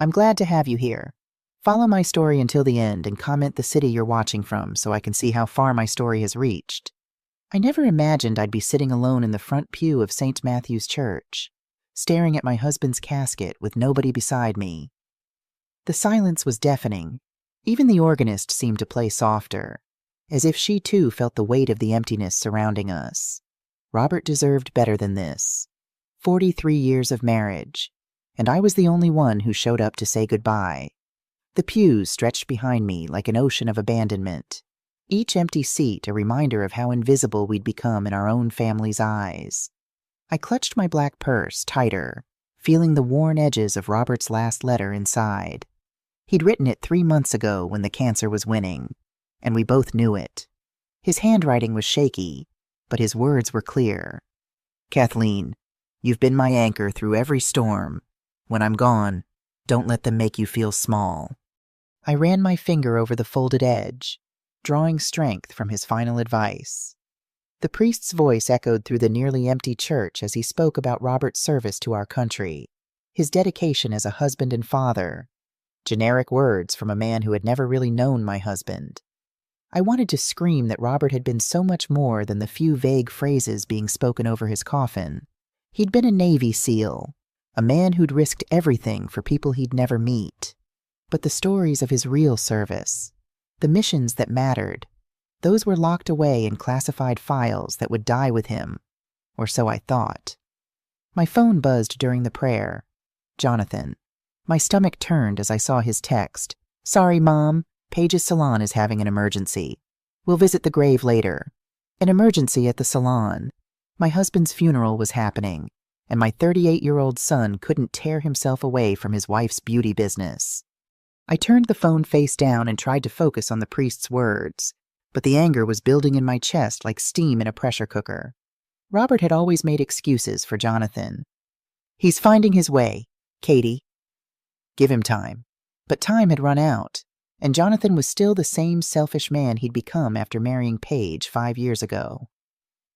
I'm glad to have you here. Follow my story until the end and comment the city you're watching from so I can see how far my story has reached. I never imagined I'd be sitting alone in the front pew of St. Matthew's Church, staring at my husband's casket with nobody beside me. The silence was deafening. Even the organist seemed to play softer, as if she too felt the weight of the emptiness surrounding us. Robert deserved better than this. 43 years of marriage, and I was the only one who showed up to say goodbye. The pews stretched behind me like an ocean of abandonment, each empty seat a reminder of how invisible we'd become in our own family's eyes. I clutched my black purse tighter, feeling the worn edges of Robert's last letter inside. He'd written it 3 months ago when the cancer was winning, and we both knew it. His handwriting was shaky, but his words were clear. Kathleen, you've been my anchor through every storm. When I'm gone, don't let them make you feel small. I ran my finger over the folded edge, drawing strength from his final advice. The priest's voice echoed through the nearly empty church as he spoke about Robert's service to our country, his dedication as a husband and father. Generic words from a man who had never really known my husband. I wanted to scream that Robert had been so much more than the few vague phrases being spoken over his coffin. He'd been a Navy SEAL, a man who'd risked everything for people he'd never meet. But the stories of his real service, the missions that mattered, those were locked away in classified files that would die with him, or so I thought. My phone buzzed during the prayer. Jonathan. My stomach turned as I saw his text. Sorry, Mom. Paige's salon is having an emergency. We'll visit the grave later. An emergency at the salon. My husband's funeral was happening, and my 38-year-old son couldn't tear himself away from his wife's beauty business. I turned the phone face down and tried to focus on the priest's words, but the anger was building in my chest like steam in a pressure cooker. Robert had always made excuses for Jonathan. He's finding his way, Katie. Give him time. But time had run out, and Jonathan was still the same selfish man he'd become after marrying Paige 5 years ago.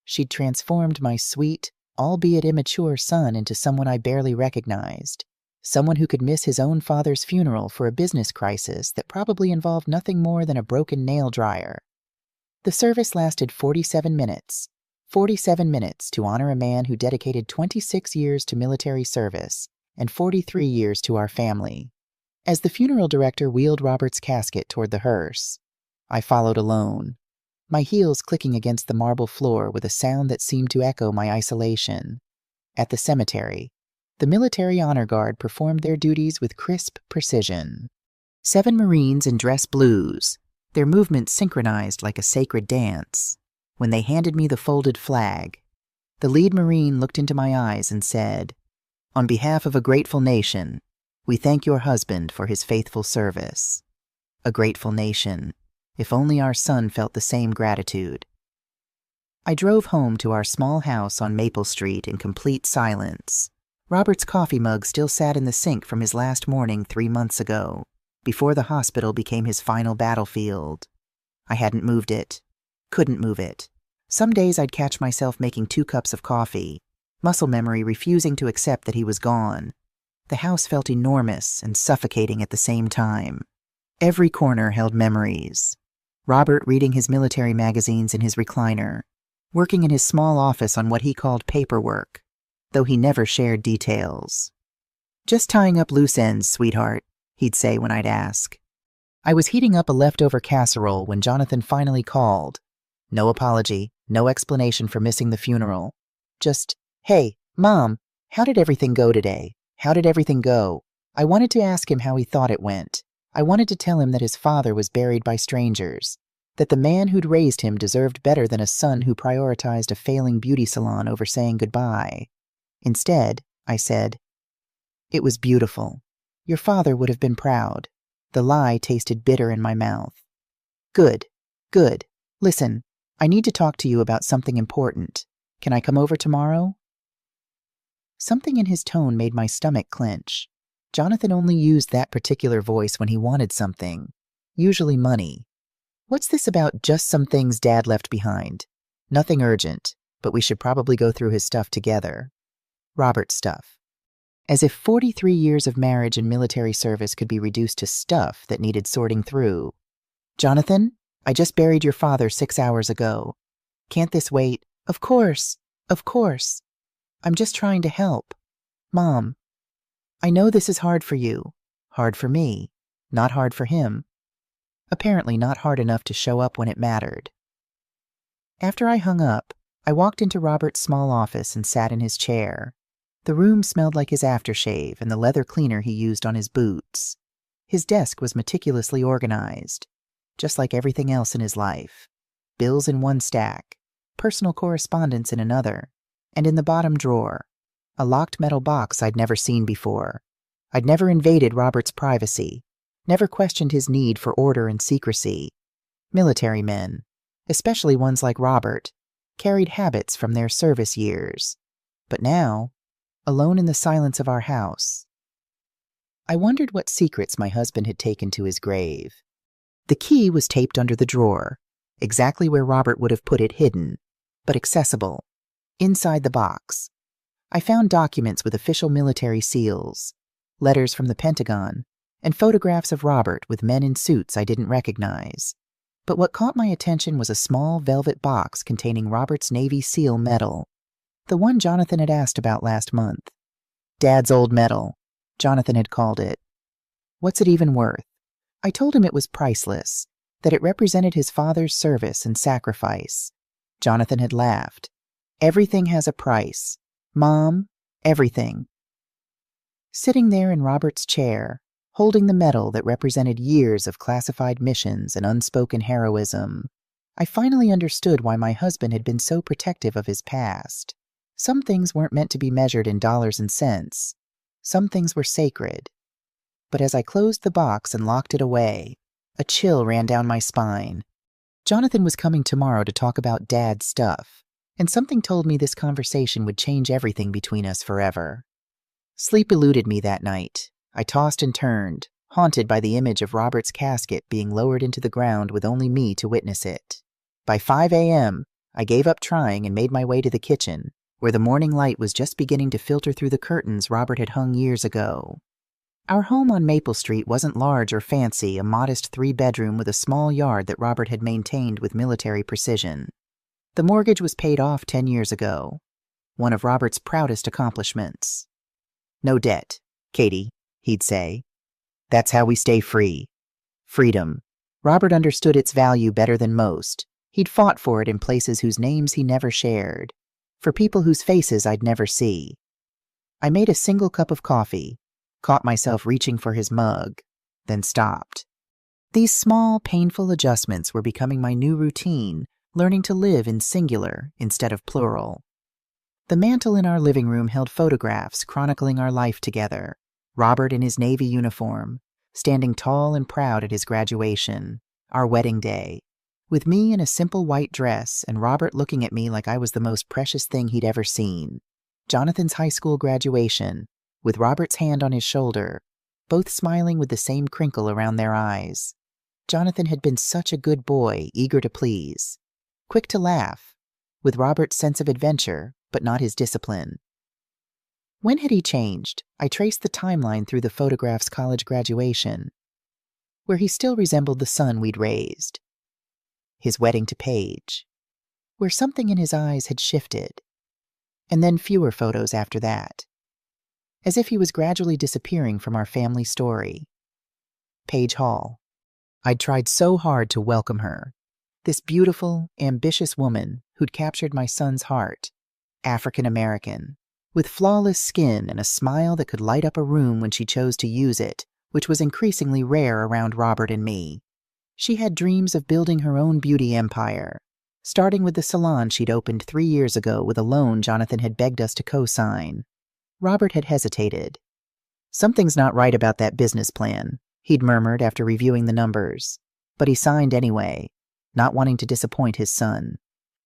She'd transformed my sweet, albeit immature son into someone I barely recognized, someone who could miss his own father's funeral for a business crisis that probably involved nothing more than a broken nail dryer. The service lasted 47 minutes. 47 minutes to honor a man who dedicated 26 years to military service and 43 years to our family. As the funeral director wheeled Robert's casket toward the hearse, I followed alone, my heels clicking against the marble floor with a sound that seemed to echo my isolation. At the cemetery, the military honor guard performed their duties with crisp precision. 7 Marines in dress blues, their movements synchronized like a sacred dance. When they handed me the folded flag, the lead Marine looked into my eyes and said, On behalf of a grateful nation, we thank your husband for his faithful service. A grateful nation. If only our son felt the same gratitude. I drove home to our small house on Maple Street in complete silence. Robert's coffee mug still sat in the sink from his last morning 3 months ago, before the hospital became his final battlefield. I hadn't moved it. Couldn't move it. Some days I'd catch myself making 2 cups of coffee, muscle memory refusing to accept that he was gone. The house felt enormous and suffocating at the same time. Every corner held memories. Robert reading his military magazines in his recliner, working in his small office on what he called paperwork, though he never shared details. Just tying up loose ends, sweetheart, he'd say when I'd ask. I was heating up a leftover casserole when Jonathan finally called. No apology, no explanation for missing the funeral. Just, hey, Mom, how did everything go today? How did everything go? I wanted to ask him how he thought it went. I wanted to tell him that his father was buried by strangers, that the man who'd raised him deserved better than a son who prioritized a failing beauty salon over saying goodbye. Instead, I said, It was beautiful. Your father would have been proud. The lie tasted bitter in my mouth. Good, good. Listen, I need to talk to you about something important. Can I come over tomorrow? Something in his tone made my stomach clench. Jonathan only used that particular voice when he wanted something, usually money. What's this about just some things Dad left behind? Nothing urgent, but we should probably go through his stuff together. Robert's stuff. As if 43 years of marriage and military service could be reduced to stuff that needed sorting through. "Jonathan, I just buried your father 6 hours ago. Can't this wait?" "Of course, of course. I'm just trying to help. Mom, I know this is hard for you. Hard for me. Not hard for him. Apparently not hard enough to show up when it mattered." After I hung up, I walked into Robert's small office and sat in his chair. The room smelled like his aftershave and the leather cleaner he used on his boots. His desk was meticulously organized, just like everything else in his life. Bills in one stack, personal correspondence in another, and in the bottom drawer, a locked metal box I'd never seen before. I'd never invaded Robert's privacy, never questioned his need for order and secrecy. Military men, especially ones like Robert, carried habits from their service years. But now, alone in the silence of our house, I wondered what secrets my husband had taken to his grave. The key was taped under the drawer, exactly where Robert would have put it hidden, but accessible. Inside the box, I found documents with official military seals, letters from the Pentagon, and photographs of Robert with men in suits I didn't recognize. But what caught my attention was a small velvet box containing Robert's Navy SEAL medal, the one Jonathan had asked about last month. "Dad's old medal," Jonathan had called it. "What's it even worth?" I told him it was priceless, that it represented his father's service and sacrifice. Jonathan had laughed. "Everything has a price. Mom, everything." Sitting there in Robert's chair, holding the medal that represented years of classified missions and unspoken heroism, I finally understood why my husband had been so protective of his past. Some things weren't meant to be measured in dollars and cents. Some things were sacred. But as I closed the box and locked it away, a chill ran down my spine. Jonathan was coming tomorrow to talk about Dad's stuff, and something told me this conversation would change everything between us forever. Sleep eluded me that night. I tossed and turned, haunted by the image of Robert's casket being lowered into the ground with only me to witness it. By 5 a.m., I gave up trying and made my way to the kitchen, where the morning light was just beginning to filter through the curtains Robert had hung years ago. Our home on Maple Street wasn't large or fancy, a modest 3-bedroom with a small yard that Robert had maintained with military precision. The mortgage was paid off 10 years ago, one of Robert's proudest accomplishments. "No debt, Katie," he'd say. "That's how we stay free." Freedom. Robert understood its value better than most. He'd fought for it in places whose names he never shared, for people whose faces I'd never see. I made a single cup of coffee, caught myself reaching for his mug, then stopped. These small, painful adjustments were becoming my new routine, learning to live in singular instead of plural. The mantel in our living room held photographs chronicling our life together. Robert in his Navy uniform, standing tall and proud at his graduation, our wedding day, with me in a simple white dress and Robert looking at me like I was the most precious thing he'd ever seen. Jonathan's high school graduation, with Robert's hand on his shoulder, both smiling with the same crinkle around their eyes. Jonathan had been such a good boy, eager to please, quick to laugh, with Robert's sense of adventure, but not his discipline. When had he changed? I traced the timeline through the photograph's college graduation, where he still resembled the son we'd raised. His wedding to Paige, where something in his eyes had shifted, and then fewer photos after that, as if he was gradually disappearing from our family story. Paige Hall. I'd tried so hard to welcome her, this beautiful, ambitious woman who'd captured my son's heart, African American, with flawless skin and a smile that could light up a room when she chose to use it, which was increasingly rare around Robert and me. She had dreams of building her own beauty empire, starting with the salon she'd opened 3 years ago with a loan Jonathan had begged us to co-sign. Robert had hesitated. "Something's not right about that business plan," he'd murmured after reviewing the numbers, but he signed anyway, not wanting to disappoint his son.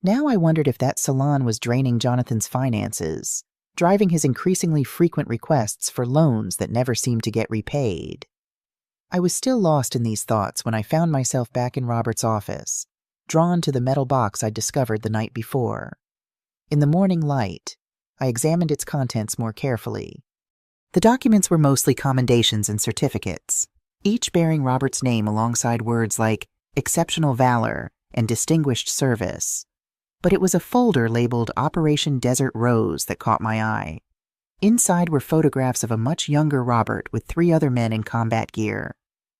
Now I wondered if that salon was draining Jonathan's finances, driving his increasingly frequent requests for loans that never seemed to get repaid. I was still lost in these thoughts when I found myself back in Robert's office, drawn to the metal box I'd discovered the night before. In the morning light, I examined its contents more carefully. The documents were mostly commendations and certificates, each bearing Robert's name alongside words like exceptional valor and distinguished service. But it was a folder labeled Operation Desert Rose that caught my eye. Inside were photographs of a much younger Robert with 3 other men in combat gear,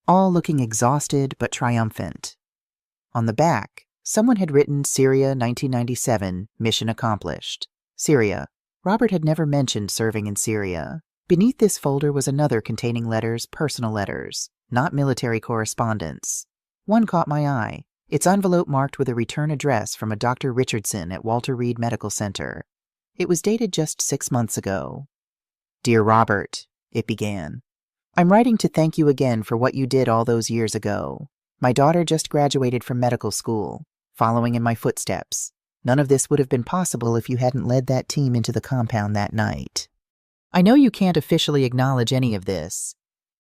all looking exhausted but triumphant. On the back, someone had written Syria 1997, mission accomplished. Syria. Robert had never mentioned serving in Syria. Beneath this folder was another containing letters, personal letters, not military correspondence. One caught my eye, its envelope marked with a return address from a Dr. Richardson at Walter Reed Medical Center. It was dated just 6 months ago. Dear Robert, it began. I'm writing to thank you again for what you did all those years ago. My daughter just graduated from medical school, following in my footsteps. None of this would have been possible if you hadn't led that team into the compound that night. I know you can't officially acknowledge any of this,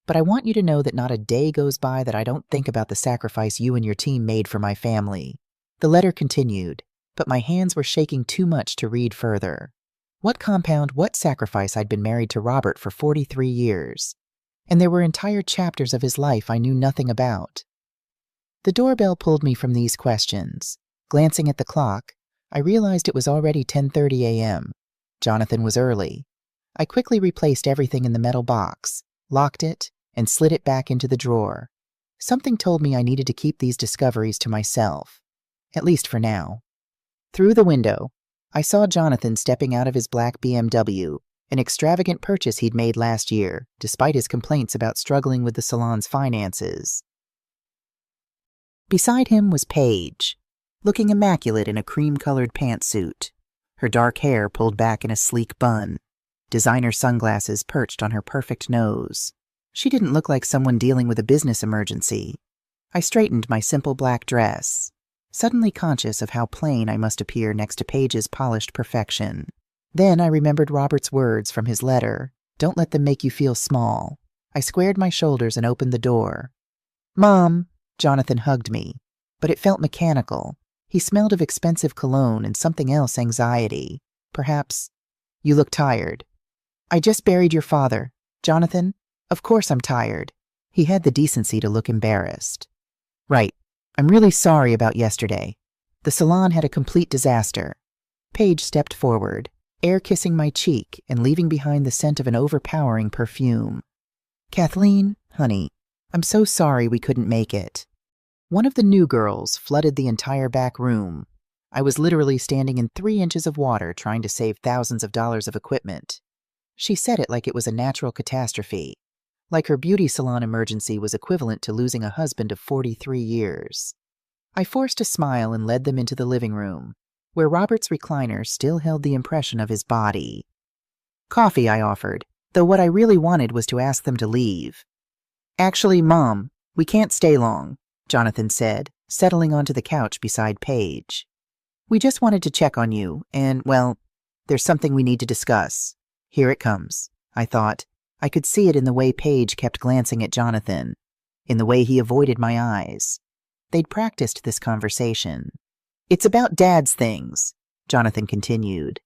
but I want you to know that not a day goes by that I don't think about the sacrifice you and your team made for my family. The letter continued, but my hands were shaking too much to read further. What compound, what sacrifice? I'd been married to Robert for 43 years, and there were entire chapters of his life I knew nothing about. The doorbell pulled me from these questions. Glancing at the clock, I realized it was already 10:30 a.m. Jonathan was early. I quickly replaced everything in the metal box, locked it, and slid it back into the drawer. Something told me I needed to keep these discoveries to myself, at least for now. Through the window, I saw Jonathan stepping out of his black BMW, an extravagant purchase he'd made last year, despite his complaints about struggling with the salon's finances. Beside him was Paige, looking immaculate in a cream-colored pantsuit, her dark hair pulled back in a sleek bun, designer sunglasses perched on her perfect nose. She didn't look like someone dealing with a business emergency. I straightened my simple black dress, suddenly conscious of how plain I must appear next to Paige's polished perfection. Then I remembered Robert's words from his letter, "Don't let them make you feel small." I squared my shoulders and opened the door. "Mom!" Jonathan hugged me, but it felt mechanical. He smelled of expensive cologne and something else, anxiety. Perhaps, "You look tired." "I just buried your father. Jonathan, of course I'm tired." He had the decency to look embarrassed. "Right. I'm really sorry about yesterday. The salon had a complete disaster." Paige stepped forward, air kissing my cheek and leaving behind the scent of an overpowering perfume. "Kathleen, honey, I'm so sorry we couldn't make it." One of the new girls flooded the entire back room. I was literally standing in 3 inches of water trying to save thousands of dollars of equipment. She said it like it was a natural catastrophe, like her beauty salon emergency was equivalent to losing a husband of 43 years. I forced a smile and led them into the living room, where Robert's recliner still held the impression of his body. "Coffee," I offered, though what I really wanted was to ask them to leave. "Actually, Mom, we can't stay long," Jonathan said, settling onto the couch beside Paige. "We just wanted to check on you, and, well, there's something we need to discuss. Here it comes," I thought. I could see it in the way Paige kept glancing at Jonathan, in the way he avoided my eyes. They'd practiced this conversation. "It's about Dad's things," Jonathan continued.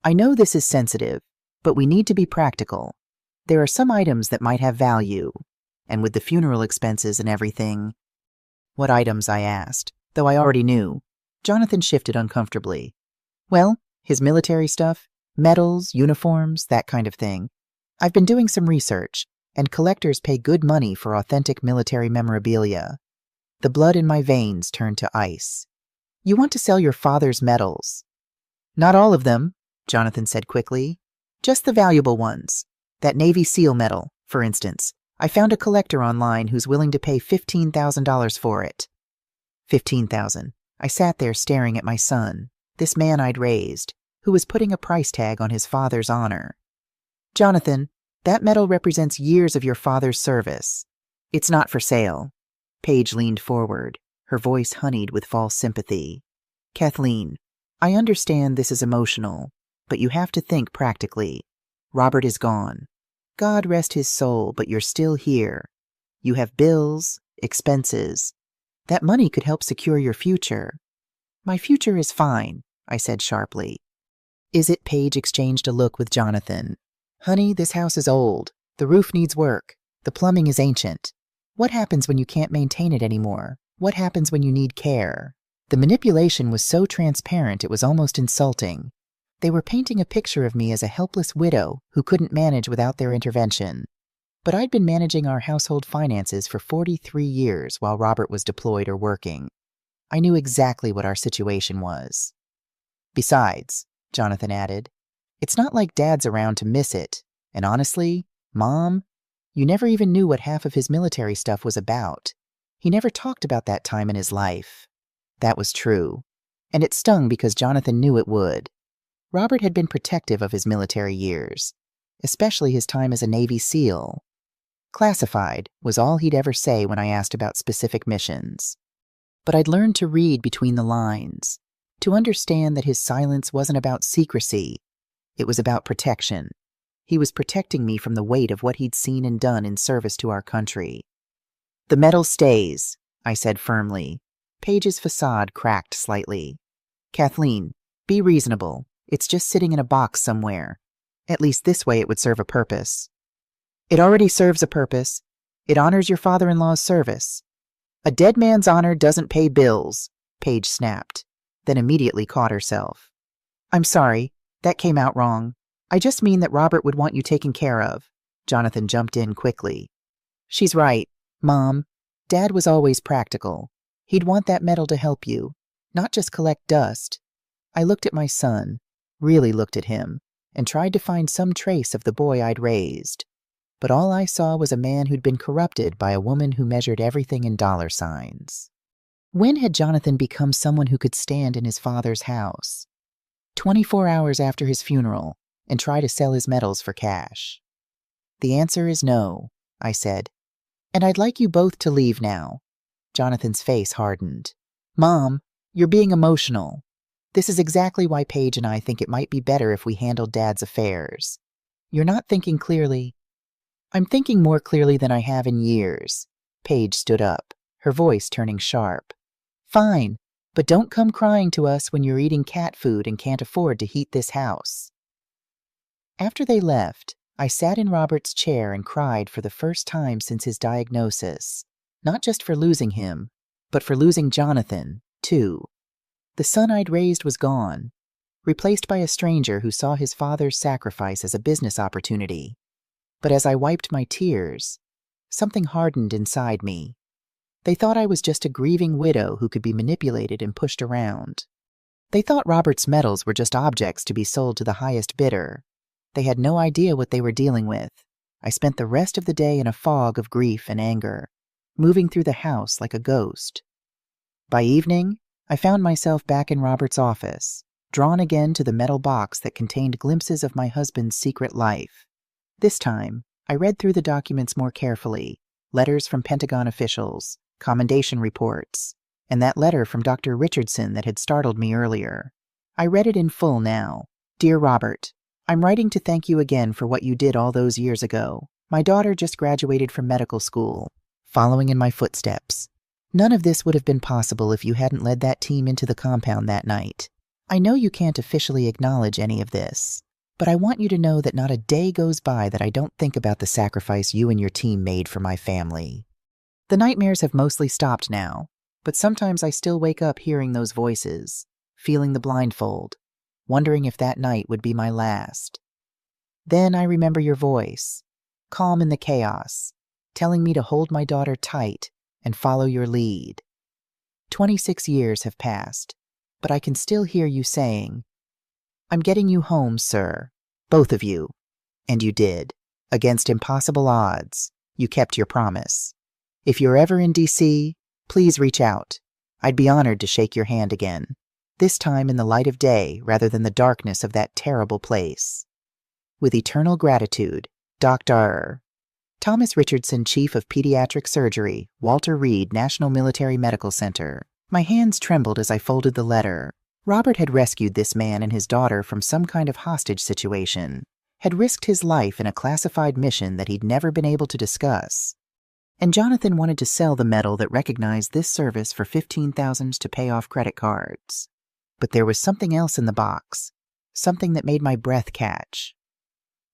"I know this is sensitive, but we need to be practical. There are some items that might have value, and with the funeral expenses and everything—" "What items?" I asked, though I already knew. Jonathan shifted uncomfortably. "Well, his military stuff, medals, uniforms, that kind of thing. I've been doing some research, and collectors pay good money for authentic military memorabilia." The blood in my veins turned to ice. "You want to sell your father's medals?" "Not all of them," Jonathan said quickly. "Just the valuable ones. That Navy SEAL medal, for instance. I found a collector online who's willing to pay $15,000 for it." 15,000. I sat there staring at my son, this man I'd raised, who was putting a price tag on his father's honor. "Jonathan, that medal represents years of your father's service. It's not for sale." Paige leaned forward, her voice honeyed with false sympathy. "Kathleen, I understand this is emotional, but you have to think practically. Robert is gone. God rest his soul, but you're still here. You have bills, expenses. That money could help secure your future." "My future is fine," I said sharply. "Is it?" Paige exchanged a look with Jonathan. Honey, this house is old. The roof needs work. The plumbing is ancient. What happens when you can't maintain it anymore? What happens when you need care? The manipulation was so transparent it was almost insulting. They were painting a picture of me as a helpless widow who couldn't manage without their intervention. But I'd been managing our household finances for 43 years while Robert was deployed or working. I knew exactly what our situation was. Besides, Jonathan added, it's not like Dad's around to miss it. And honestly, Mom, you never even knew what half of his military stuff was about. He never talked about that time in his life. That was true. And it stung because Jonathan knew it would. Robert had been protective of his military years, especially his time as a Navy SEAL. Classified was all he'd ever say when I asked about specific missions. But I'd learned to read between the lines, to understand that his silence wasn't about secrecy. It was about protection. He was protecting me from the weight of what he'd seen and done in service to our country. The medal stays, I said firmly. Paige's facade cracked slightly. Kathleen, be reasonable. It's just sitting in a box somewhere. At least this way it would serve a purpose. It already serves a purpose. It honors your father-in-law's service. A dead man's honor doesn't pay bills, Paige snapped, then immediately caught herself. I'm sorry, that came out wrong. I just mean that Robert would want you taken care of. Jonathan jumped in quickly. She's right, Mom. Dad was always practical. He'd want that medal to help you, not just collect dust. I looked at my son, really looked at him, and tried to find some trace of the boy I'd raised. But all I saw was a man who'd been corrupted by a woman who measured everything in dollar signs. When had Jonathan become someone who could stand in his father's house, 24 hours after his funeral, and try to sell his medals for cash? The answer is no, I said. And I'd like you both to leave now. Jonathan's face hardened. Mom, you're being emotional. This is exactly why Paige and I think it might be better if we handled Dad's affairs. You're not thinking clearly. I'm thinking more clearly than I have in years. Paige stood up, her voice turning sharp. Fine, but don't come crying to us when you're eating cat food and can't afford to heat this house. After they left, I sat in Robert's chair and cried for the first time since his diagnosis, not just for losing him, but for losing Jonathan, too. The son I'd raised was gone, replaced by a stranger who saw his father's sacrifice as a business opportunity. But as I wiped my tears, something hardened inside me. They thought I was just a grieving widow who could be manipulated and pushed around. They thought Robert's medals were just objects to be sold to the highest bidder. They had no idea what they were dealing with. I spent the rest of the day in a fog of grief and anger, moving through the house like a ghost. By evening, I found myself back in Robert's office, drawn again to the metal box that contained glimpses of my husband's secret life. This time, I read through the documents more carefully, letters from Pentagon officials, commendation reports, and that letter from Dr. Richardson that had startled me earlier. I read it in full now. Dear Robert, I'm writing to thank you again for what you did all those years ago. My daughter just graduated from medical school, following in my footsteps. None of this would have been possible if you hadn't led that team into the compound that night. I know you can't officially acknowledge any of this, but I want you to know that not a day goes by that I don't think about the sacrifice you and your team made for my family. The nightmares have mostly stopped now, but sometimes I still wake up hearing those voices, feeling the blindfold, wondering if that night would be my last. Then I remember your voice, calm in the chaos, telling me to hold my daughter tight and follow your lead. 26 years have passed, but I can still hear you saying, I'm getting you home, sir. Both of you. And you did. Against impossible odds, you kept your promise. If you're ever in D.C., please reach out. I'd be honored to shake your hand again, this time in the light of day rather than the darkness of that terrible place. With eternal gratitude, Dr. Thomas Richardson, Chief of Pediatric Surgery, Walter Reed National Military Medical Center. My hands trembled as I folded the letter. Robert had rescued this man and his daughter from some kind of hostage situation, had risked his life in a classified mission that he'd never been able to discuss. And Jonathan wanted to sell the medal that recognized this service for $15,000 to pay off credit cards. But there was something else in the box, something that made my breath catch.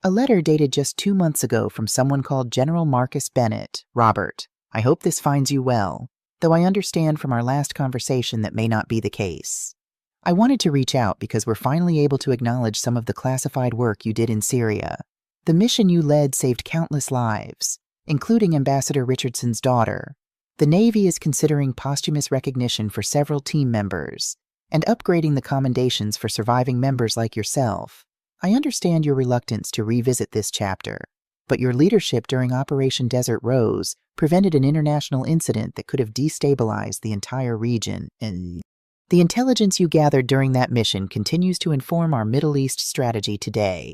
A letter dated just 2 months ago from someone called General Marcus Bennett. Robert, I hope this finds you well, though I understand from our last conversation that may not be the case. I wanted to reach out because we're finally able to acknowledge some of the classified work you did in Syria. The mission you led saved countless lives, including Ambassador Richardson's daughter. The Navy is considering posthumous recognition for several team members and upgrading the commendations for surviving members like yourself. I understand your reluctance to revisit this chapter, but your leadership during Operation Desert Rose prevented an international incident that could have destabilized the entire region. And the intelligence you gathered during that mission continues to inform our Middle East strategy today.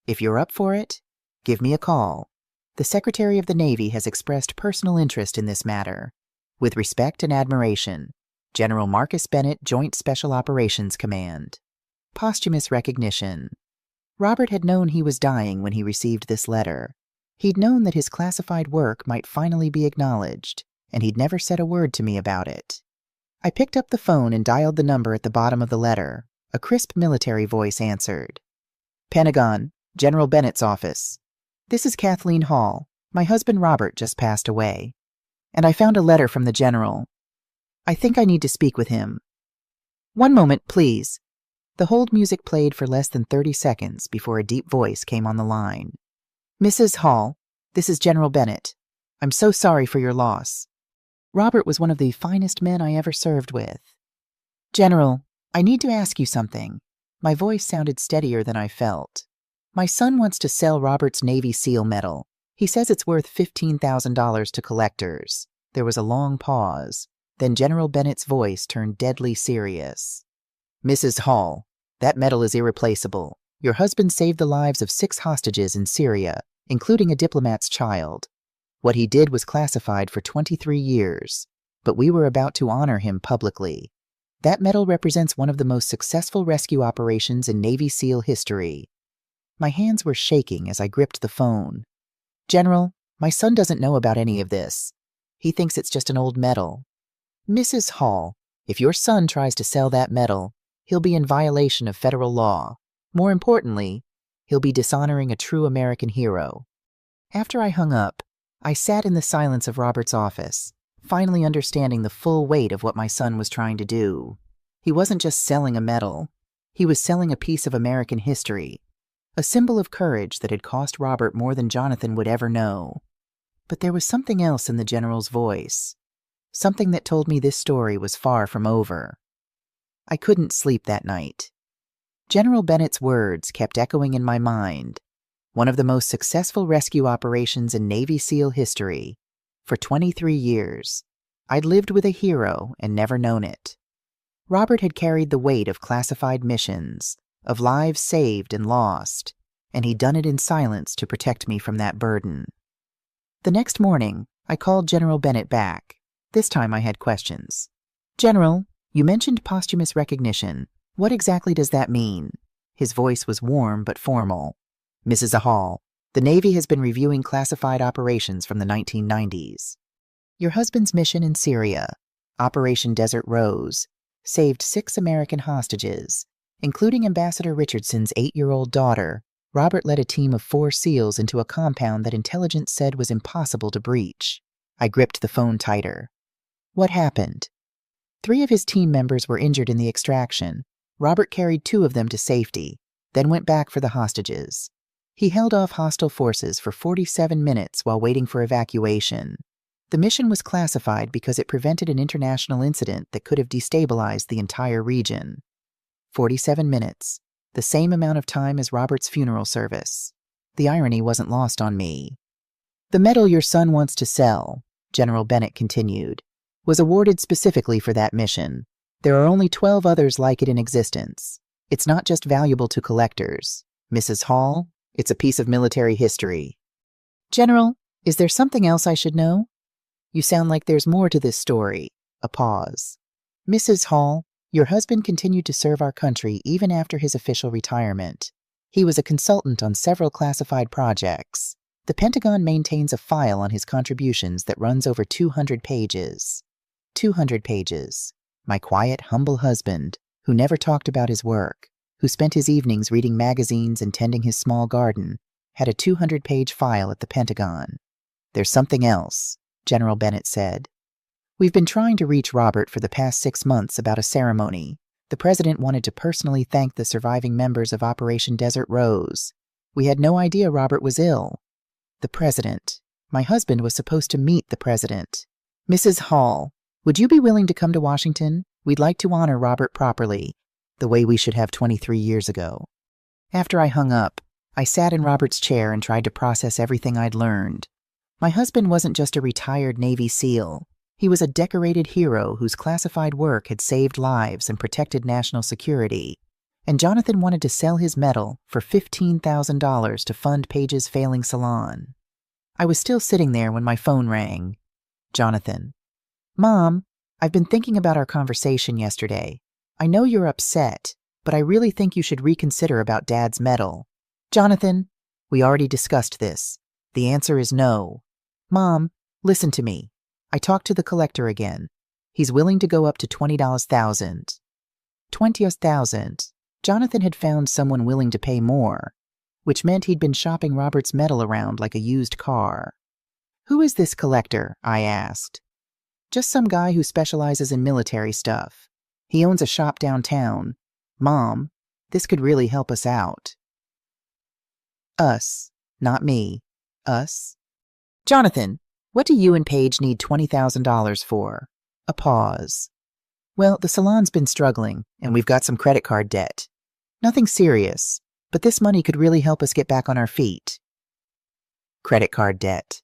If you're up for it, give me a call. The Secretary of the Navy has expressed personal interest in this matter. With respect and admiration, General Marcus Bennett, Joint Special Operations Command. Posthumous recognition. Robert had known he was dying when he received this letter. He'd known that his classified work might finally be acknowledged, and he'd never said a word to me about it. I picked up the phone and dialed the number at the bottom of the letter. A crisp military voice answered. Pentagon, General Bennett's office. This is Kathleen Hall. My husband Robert just passed away. And I found a letter from the general. I think I need to speak with him. One moment, please. The hold music played for less than 30 seconds before a deep voice came on the line. Mrs. Hall, this is General Bennett. I'm so sorry for your loss. Robert was one of the finest men I ever served with. General, I need to ask you something. My voice sounded steadier than I felt. My son wants to sell Robert's Navy SEAL medal. He says it's worth $15,000 to collectors. There was a long pause. Then General Bennett's voice turned deadly serious. Mrs. Hall, that medal is irreplaceable. Your husband saved the lives of 6 hostages in Syria, including a diplomat's child. What he did was classified for 23 years, but we were about to honor him publicly. That medal represents one of the most successful rescue operations in Navy SEAL history. My hands were shaking as I gripped the phone. General, my son doesn't know about any of this. He thinks it's just an old medal. Mrs. Hall, if your son tries to sell that medal, he'll be in violation of federal law. More importantly, he'll be dishonoring a true American hero. After I hung up, I sat in the silence of Robert's office, finally understanding the full weight of what my son was trying to do. He wasn't just selling a medal. He was selling a piece of American history, a symbol of courage that had cost Robert more than Jonathan would ever know. But there was something else in the general's voice, something that told me this story was far from over. I couldn't sleep that night. General Bennett's words kept echoing in my mind. One of the most successful rescue operations in Navy SEAL history. For 23 years, I'd lived with a hero and never known it. Robert had carried the weight of classified missions, of lives saved and lost, and he'd done it in silence to protect me from that burden. The next morning, I called General Bennett back. This time I had questions. General, you mentioned posthumous recognition. What exactly does that mean? His voice was warm but formal. Mrs. Hall, the Navy has been reviewing classified operations from the 1990s. Your husband's mission in Syria, Operation Desert Rose, saved 6 American hostages, including Ambassador Richardson's 8-year-old daughter. Robert led a team of 4 SEALs into a compound that intelligence said was impossible to breach. I gripped the phone tighter. What happened? 3 of his team members were injured in the extraction. Robert carried 2 of them to safety, then went back for the hostages. He held off hostile forces for 47 minutes while waiting for evacuation. The mission was classified because it prevented an international incident that could have destabilized the entire region. 47 minutes, the same amount of time as Robert's funeral service. The irony wasn't lost on me. The medal your son wants to sell, General Bennett continued, was awarded specifically for that mission. There are only 12 others like it in existence. It's not just valuable to collectors. Mrs. Hall, it's a piece of military history. General, is there something else I should know? You sound like there's more to this story. A pause. Mrs. Hall, your husband continued to serve our country even after his official retirement. He was a consultant on several classified projects. The Pentagon maintains a file on his contributions that runs over 200 pages. 200 pages. My quiet, humble husband, who never talked about his work, who spent his evenings reading magazines and tending his small garden, had a 200-page file at the Pentagon. "There's something else," General Bennett said. "We've been trying to reach Robert for the past 6 months about a ceremony. The president wanted to personally thank the surviving members of Operation Desert Rose. We had no idea Robert was ill." "The president. My husband was supposed to meet the president." "Mrs. Hall, would you be willing to come to Washington? We'd like to honor Robert properly, the way we should have 23 years ago." After I hung up, I sat in Robert's chair and tried to process everything I'd learned. My husband wasn't just a retired Navy SEAL. He was a decorated hero whose classified work had saved lives and protected national security. And Jonathan wanted to sell his medal for $15,000 to fund Paige's failing salon. I was still sitting there when my phone rang. Jonathan. "Mom, I've been thinking about our conversation yesterday. I know you're upset, but I really think you should reconsider about Dad's medal." "Jonathan, we already discussed this. The answer is no." "Mom, listen to me. I talked to the collector again. He's willing to go up to $20,000. $20,000. Jonathan had found someone willing to pay more, which meant he'd been shopping Robert's medal around like a used car. "Who is this collector?" I asked. "Just some guy who specializes in military stuff. He owns a shop downtown. Mom, this could really help us out." "Us, not me. Us." "Jonathan, what do you and Paige need $20,000 for?" A pause. "Well, the salon's been struggling, and we've got some credit card debt. Nothing serious, but this money could really help us get back on our feet." Credit card debt.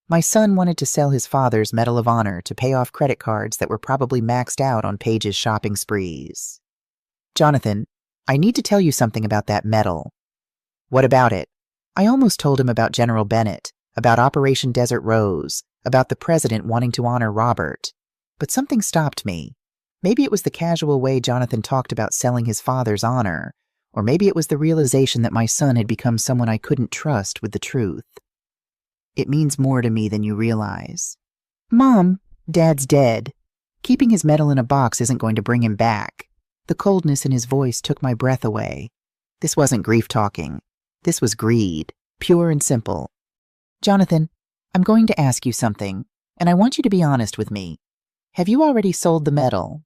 My son wanted to sell his father's Medal of Honor to pay off credit cards that were probably maxed out on Paige's shopping sprees. "Jonathan, I need to tell you something about that medal." "What about it?" I almost told him about General Bennett, about Operation Desert Rose, about the president wanting to honor Robert. But something stopped me. Maybe it was the casual way Jonathan talked about selling his father's honor, or maybe it was the realization that my son had become someone I couldn't trust with the truth. "It means more to me than you realize." "Mom, Dad's dead. Keeping his medal in a box isn't going to bring him back." The coldness in his voice took my breath away. This wasn't grief talking. This was greed, pure and simple. "Jonathan, I'm going to ask you something, and I want you to be honest with me. Have you already sold the medal?"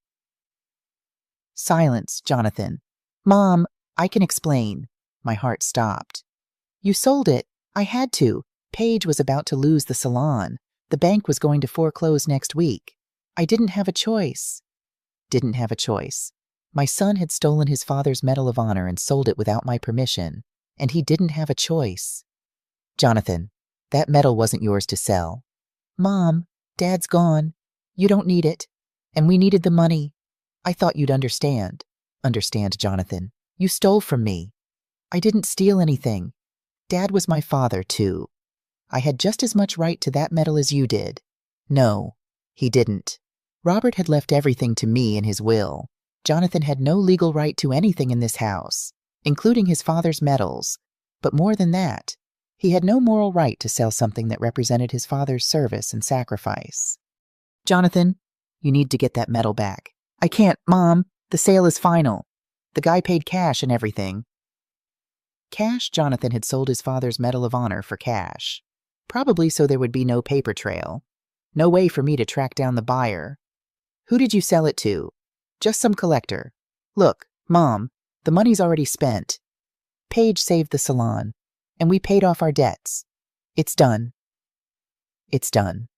Silence, Jonathan. "Mom, I can explain." My heart stopped. "You sold it. I had to. Paige was about to lose the salon. The bank was going to foreclose next week. I didn't have a choice." Didn't have a choice. My son had stolen his father's Medal of Honor and sold it without my permission, and he didn't have a choice. "Jonathan, that medal wasn't yours to sell." "Mom, Dad's gone. You don't need it. And we needed the money. I thought you'd understand." "Understand, Jonathan. You stole from me." "I didn't steal anything. Dad was my father, too. I had just as much right to that medal as you did." "No, he didn't. Robert had left everything to me in his will. Jonathan had no legal right to anything in this house, including his father's medals. But more than that, he had no moral right to sell something that represented his father's service and sacrifice." "Jonathan, you need to get that medal back." "I can't, Mom. The sale is final. The guy paid cash and everything." Cash? Jonathan had sold his father's Medal of Honor for cash. Probably so there would be no paper trail. No way for me to track down the buyer. "Who did you sell it to?" "Just some collector." "Look, Mom, the money's already spent. Paige saved the salon, and we paid off our debts. It's done." It's done.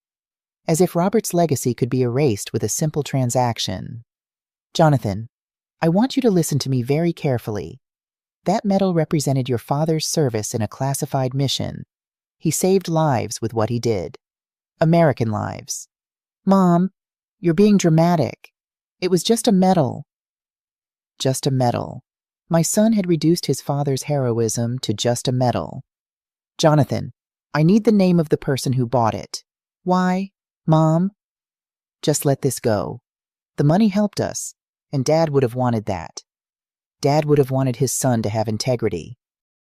As if Robert's legacy could be erased with a simple transaction. "Jonathan, I want you to listen to me very carefully. That medal represented your father's service in a classified mission. He saved lives with what he did. American lives." "Mom, you're being dramatic. It was just a medal." Just a medal. My son had reduced his father's heroism to just a medal. "Jonathan, I need the name of the person who bought it." "Why, Mom?" "Just let this go. The money helped us, and Dad would have wanted that. Dad would have wanted his son to have integrity.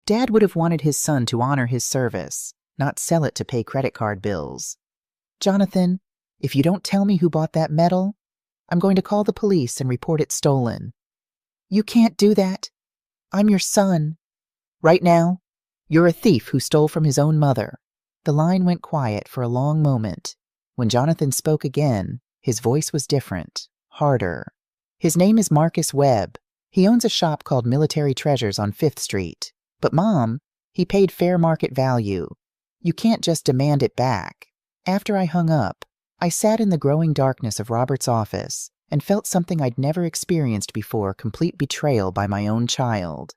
Dad would have wanted his son to honor his service, not sell it to pay credit card bills. Jonathan, if you don't tell me who bought that medal, I'm going to call the police and report it stolen." "You can't do that. I'm your son." "Right now, You're a thief who stole from his own mother." The line went quiet for a long moment. When Jonathan spoke again, his voice was different, harder. "His name is Marcus Webb. He owns a shop called Military Treasures on 5th Street. But Mom, he paid fair market value. You can't just demand it back." After I hung up, I sat in the growing darkness of Robert's office and felt something I'd never experienced before: complete betrayal by my own child.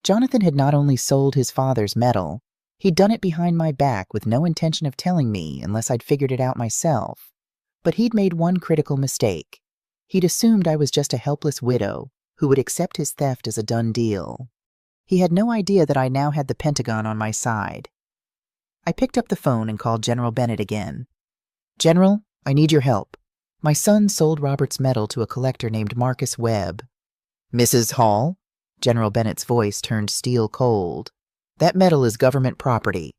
Jonathan had not only sold his father's metal, he'd done it behind my back with no intention of telling me unless I'd figured it out myself. But he'd made one critical mistake. He'd assumed I was just a helpless widow who would accept his theft as a done deal. He had no idea that I now had the Pentagon on my side. I picked up the phone and called General Bennett again. "General, I need your help. My son sold Robert's metal to a collector named Marcus Webb." "Mrs. Hall?" General Bennett's voice turned steel cold. "That metal is government property.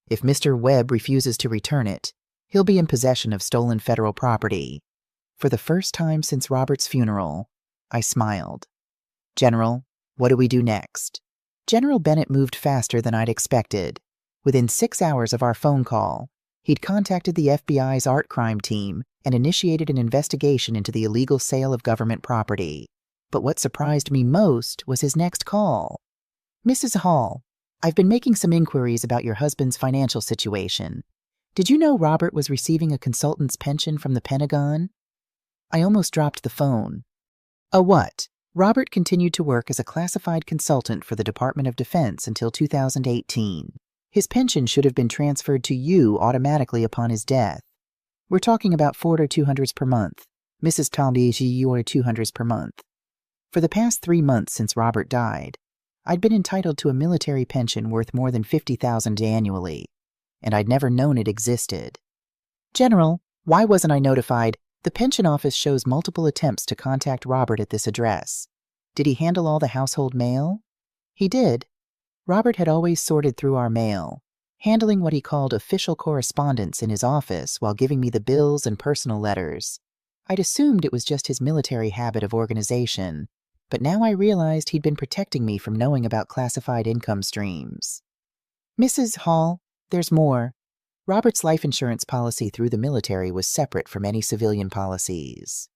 If Mr. Webb refuses to return it, he'll be in possession of stolen federal property." For the first time since Robert's funeral, I smiled. "General, what do we do next?" General Bennett moved faster than I'd expected. Within 6 hours of our phone call, he'd contacted the FBI's art crime team and initiated an investigation into the illegal sale of government property. But what surprised me most was his next call. "Mrs. Hall, I've been making some inquiries about your husband's financial situation. Did you know Robert was receiving a consultant's pension from the Pentagon?" I almost dropped the phone. "A what?" "Robert continued to work as a classified consultant for the Department of Defense until 2018. His pension should have been transferred to you automatically upon his death. We're talking about $400 per month. Mrs. Talbiji, $200 per month. For the past 3 months since Robert died, I'd been entitled to a military pension worth more than $50,000 annually, and I'd never known it existed." "General, why wasn't I notified? The pension office shows multiple attempts to contact Robert at this address. Did he handle all the household mail?" "He did. Robert had always sorted through our mail, handling what he called official correspondence in his office while giving me the bills and personal letters. I'd assumed it was just his military habit of organization, but now I realized he'd been protecting me from knowing about classified income streams." "Mrs. Hall, there's more. Robert's life insurance policy through the military was separate from any civilian policies.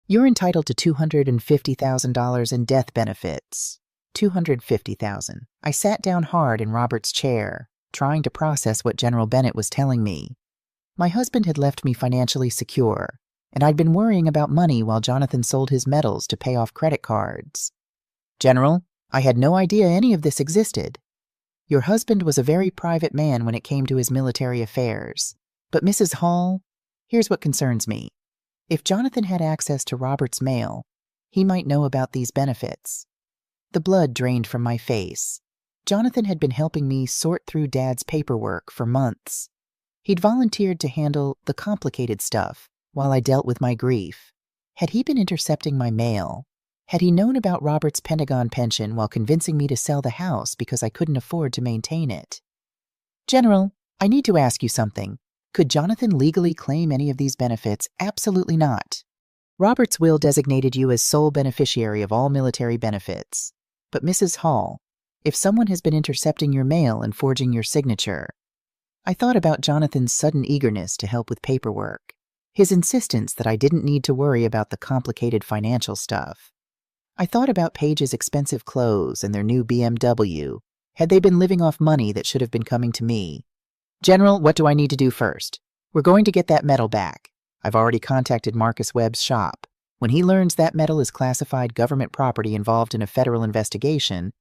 You're entitled to $250,000 in death benefits." $250,000. I sat down hard in Robert's chair, trying to process what General Bennett was telling me. My husband had left me financially secure, and I'd been worrying about money while Jonathan sold his metals to pay off credit cards. "General, I had no idea any of this existed. Your husband was a very private man when it came to his military affairs. But Mrs. Hall, here's what concerns me. If Jonathan had access to Robert's mail, he might know about these benefits." The blood drained from my face. Jonathan had been helping me sort through Dad's paperwork for months. He'd volunteered to handle the complicated stuff while I dealt with my grief. Had he been intercepting my mail? Had he known about Robert's Pentagon pension while convincing me to sell the house because I couldn't afford to maintain it? "General, I need to ask you something. Could Jonathan legally claim any of these benefits?" "Absolutely not. Robert's will designated you as sole beneficiary of all military benefits. But Mrs. Hall, if someone has been intercepting your mail and forging your signature..." I thought about Jonathan's sudden eagerness to help with paperwork, his insistence that I didn't need to worry about the complicated financial stuff. I thought about Paige's expensive clothes and their new BMW. Had they been living off money that should have been coming to me? "General, what do I need to do first?" "We're going to get that metal back. I've already contacted Marcus Webb's shop. When he learns that metal is classified government property involved in a federal investigation,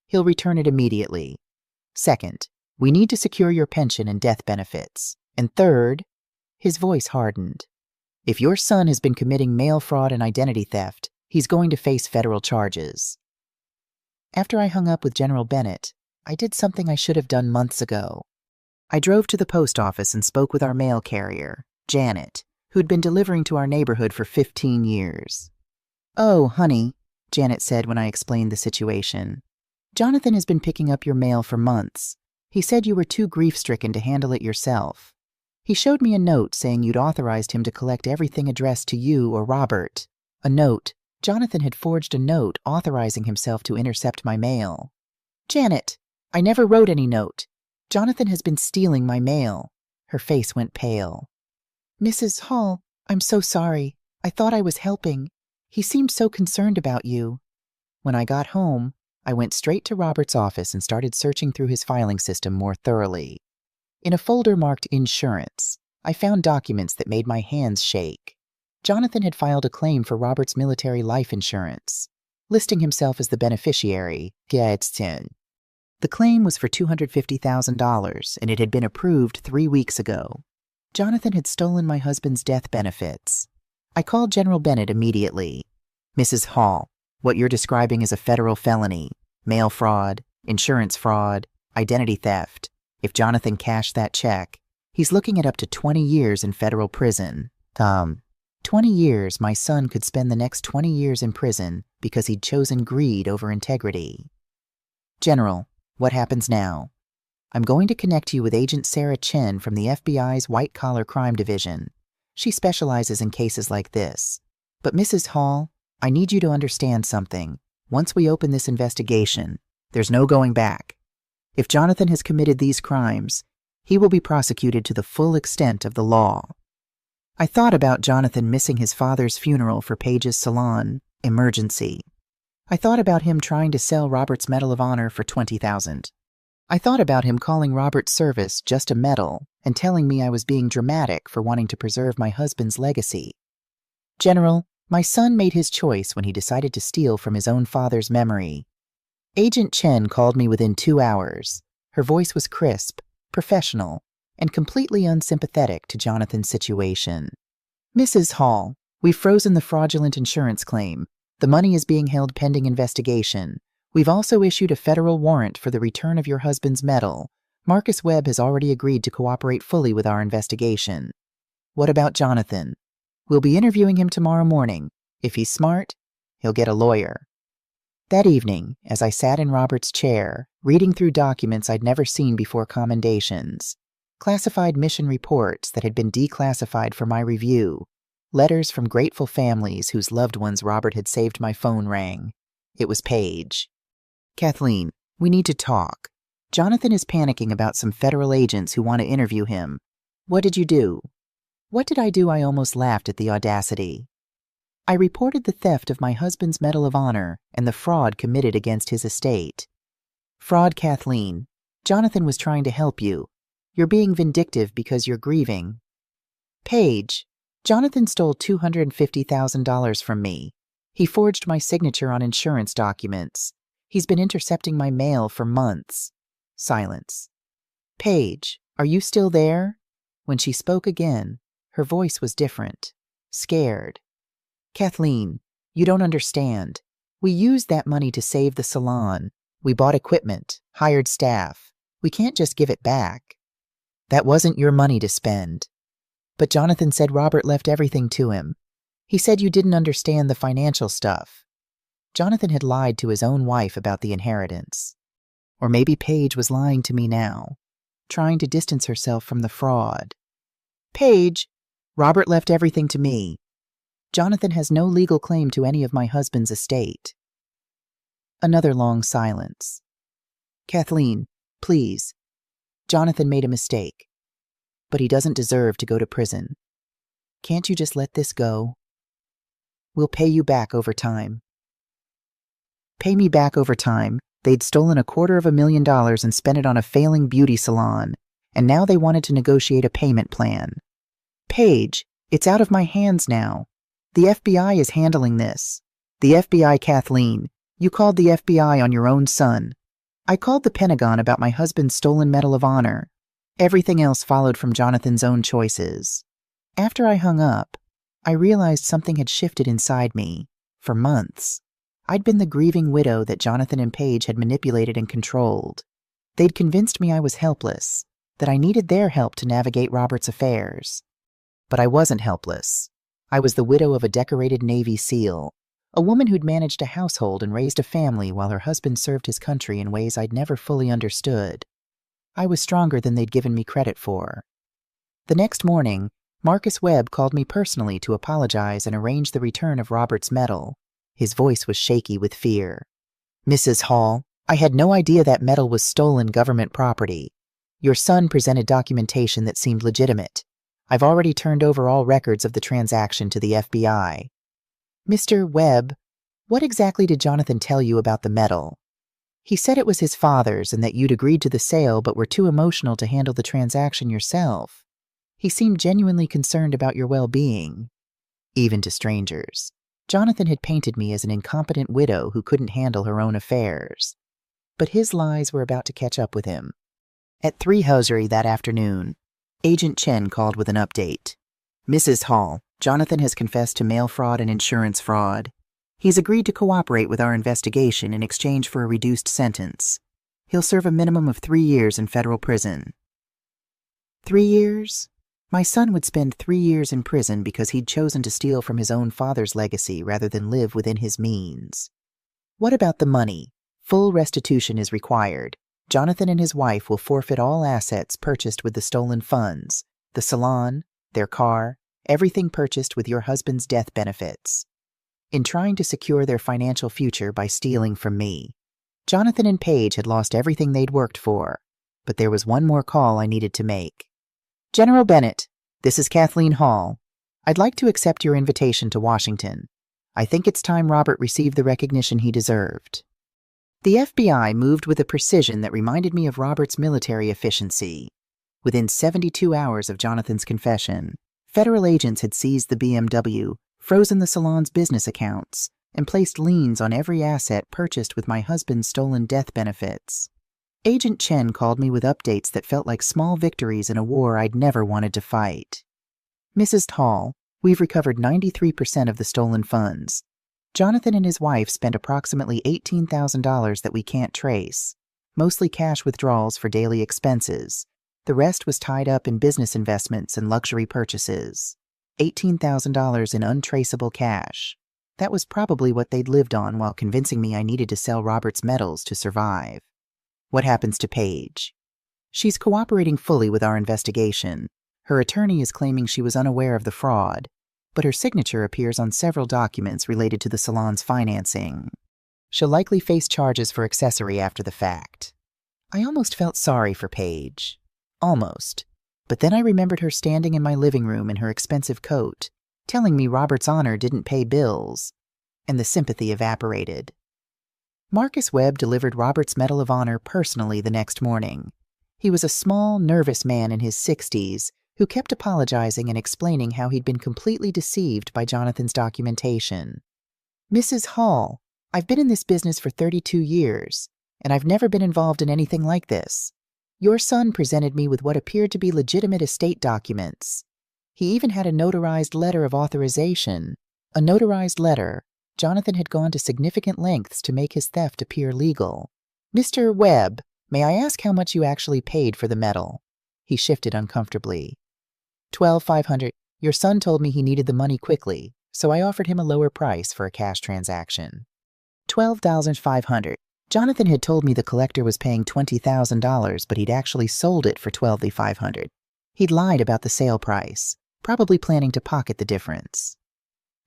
he'll return it immediately. Second, we need to secure your pension and death benefits. And third," his voice hardened, "if your son has been committing mail fraud and identity theft, he's going to face federal charges." After I hung up with General Bennett, I did something I should have done months ago. I drove to the post office and spoke with our mail carrier, Janet, who'd been delivering to our neighborhood for 15 years. "Oh, honey," Janet said when I explained the situation. "Jonathan has been picking up your mail for months. He said you were too grief-stricken to handle it yourself. He showed me a note saying you'd authorized him to collect everything addressed to you or Robert. A note. Jonathan had forged a note authorizing himself to intercept my mail." "Janet, I never wrote any note. Jonathan has been stealing my mail. Her face went pale. Mrs. Hall, I'm so sorry. I thought I was helping. He seemed so concerned about you. When I got home, I went straight to Robert's office and started searching through his filing system more thoroughly. In a folder marked Insurance, I found documents that made my hands shake. Jonathan had filed a claim for Robert's military life insurance, listing himself as the beneficiary, quietest. The claim was for $250,000, and it had been approved 3 weeks ago. Jonathan had stolen my husband's death benefits. I called General Bennett immediately. Mrs. Hall, what you're describing is a federal felony, mail fraud, insurance fraud, identity theft. If Jonathan cashed that check, he's looking at up to 20 years in federal prison. 20 years my son could spend the next 20 years in prison because he'd chosen greed over integrity. General, what happens now? I'm going to connect you with Agent Sarah Chen from the FBI's White Collar Crime Division. She specializes in cases like this. But Mrs. Hall, I need you to understand something. Once we open this investigation, there's no going back. If Jonathan has committed these crimes, he will be prosecuted to the full extent of the law. I thought about Jonathan missing his father's funeral for Paige's salon, emergency. I thought about him trying to sell Robert's Medal of Honor for $20,000. I thought about him calling Robert's service just a medal and telling me I was being dramatic for wanting to preserve my husband's legacy. General, my son made his choice when he decided to steal from his own father's memory. Agent Chen called me within 2 hours. Her voice was crisp, professional, and completely unsympathetic to Jonathan's situation. Mrs. Hall, we've frozen the fraudulent insurance claim. The money is being held pending investigation. We've also issued a federal warrant for the return of your husband's medal. Marcus Webb has already agreed to cooperate fully with our investigation. What about Jonathan? We'll be interviewing him tomorrow morning. If he's smart, he'll get a lawyer. That evening, as I sat in Robert's chair, reading through documents I'd never seen before commendations, classified mission reports that had been declassified for my review, letters from grateful families whose loved ones Robert had saved, my phone rang. It was Paige. Kathleen, we need to talk. Jonathan is panicking about some federal agents who want to interview him. What did you do? What did I do? I almost laughed at the audacity. I reported the theft of my husband's Medal of Honor and the fraud committed against his estate. Fraud, Kathleen. Jonathan was trying to help you. You're being vindictive because you're grieving. Paige, Jonathan stole $250,000 from me. He forged my signature on insurance documents. He's been intercepting my mail for months. Silence. Paige, are you still there? When she spoke again, her voice was different, scared. Kathleen, you don't understand. We used that money to save the salon. We bought equipment, hired staff. We can't just give it back. That wasn't your money to spend. But Jonathan said Robert left everything to him. He said you didn't understand the financial stuff. Jonathan had lied to his own wife about the inheritance. Or maybe Paige was lying to me now, trying to distance herself from the fraud. Paige, Robert left everything to me. Jonathan has no legal claim to any of my husband's estate. Another long silence. Kathleen, please. Jonathan made a mistake. But he doesn't deserve to go to prison. Can't you just let this go? We'll pay you back over time. Pay me back over time. They'd stolen $250,000 and spent it on a failing beauty salon, and now they wanted to negotiate a payment plan. Paige, it's out of my hands now. The FBI is handling this. The FBI, Kathleen. You called the FBI on your own son. I called the Pentagon about my husband's stolen Medal of Honor. Everything else followed from Jonathan's own choices. After I hung up, I realized something had shifted inside me. For months, I'd been the grieving widow that Jonathan and Paige had manipulated and controlled. They'd convinced me I was helpless, that I needed their help to navigate Robert's affairs. But I wasn't helpless. I was the widow of a decorated Navy SEAL, a woman who'd managed a household and raised a family while her husband served his country in ways I'd never fully understood. I was stronger than they'd given me credit for. The next morning, Marcus Webb called me personally to apologize and arrange the return of Robert's medal. His voice was shaky with fear. Mrs. Hall, I had no idea that metal was stolen government property. Your son presented documentation that seemed legitimate. I've already turned over all records of the transaction to the FBI. Mr. Webb, what exactly did Jonathan tell you about the metal? He said it was his father's and that you'd agreed to the sale but were too emotional to handle the transaction yourself. He seemed genuinely concerned about your well-being. Even to strangers, Jonathan had painted me as an incompetent widow who couldn't handle her own affairs. But his lies were about to catch up with him. At 3 Hosiery that afternoon, Agent Chen called with an update. Mrs. Hall, Jonathan has confessed to mail fraud and insurance fraud. He's agreed to cooperate with our investigation in exchange for a reduced sentence. He'll serve a minimum of 3 years in federal prison. 3 years? My son would spend 3 years in prison because he'd chosen to steal from his own father's legacy rather than live within his means. What about the money? Full restitution is required. Jonathan and his wife will forfeit all assets purchased with the stolen funds, the salon, their car, everything purchased with your husband's death benefits. In trying to secure their financial future by stealing from me, Jonathan and Paige had lost everything they'd worked for, but there was one more call I needed to make. General Bennett, this is Kathleen Hall. I'd like to accept your invitation to Washington. I think it's time Robert received the recognition he deserved. The FBI moved with a precision that reminded me of Robert's military efficiency. Within 72 hours of Jonathan's confession, federal agents had seized the BMW, frozen the salon's business accounts, and placed liens on every asset purchased with my husband's stolen death benefits. Agent Chen called me with updates that felt like small victories in a war I'd never wanted to fight. Mrs. Hall, we've recovered 93% of the stolen funds. Jonathan and his wife spent approximately $18,000 that we can't trace, mostly cash withdrawals for daily expenses. The rest was tied up in business investments and luxury purchases. $18,000 in untraceable cash. That was probably what they'd lived on while convincing me I needed to sell Robert's metals to survive. What happens to Paige? She's cooperating fully with our investigation. Her attorney is claiming she was unaware of the fraud, but her signature appears on several documents related to the salon's financing. She'll likely face charges for accessory after the fact. I almost felt sorry for Paige. Almost. But then I remembered her standing in my living room in her expensive coat, telling me Robert's honor didn't pay bills, and the sympathy evaporated. Marcus Webb delivered Robert's Medal of Honor personally the next morning. He was a small, nervous man in his 60s who kept apologizing and explaining how he'd been completely deceived by Jonathan's documentation. Mrs. Hall, I've been in this business for 32 years, and I've never been involved in anything like this. Your son presented me with what appeared to be legitimate estate documents. He even had a notarized letter of authorization. A notarized letter. Jonathan had gone to significant lengths to make his theft appear legal. Mr. Webb, may I ask how much you actually paid for the metal? He shifted uncomfortably. $12,500. Your son told me he needed the money quickly, so I offered him a lower price for a cash transaction. $12,500. Jonathan had told me the collector was paying $20,000, but he'd actually sold it for $12,500. He'd lied about the sale price, probably planning to pocket the difference.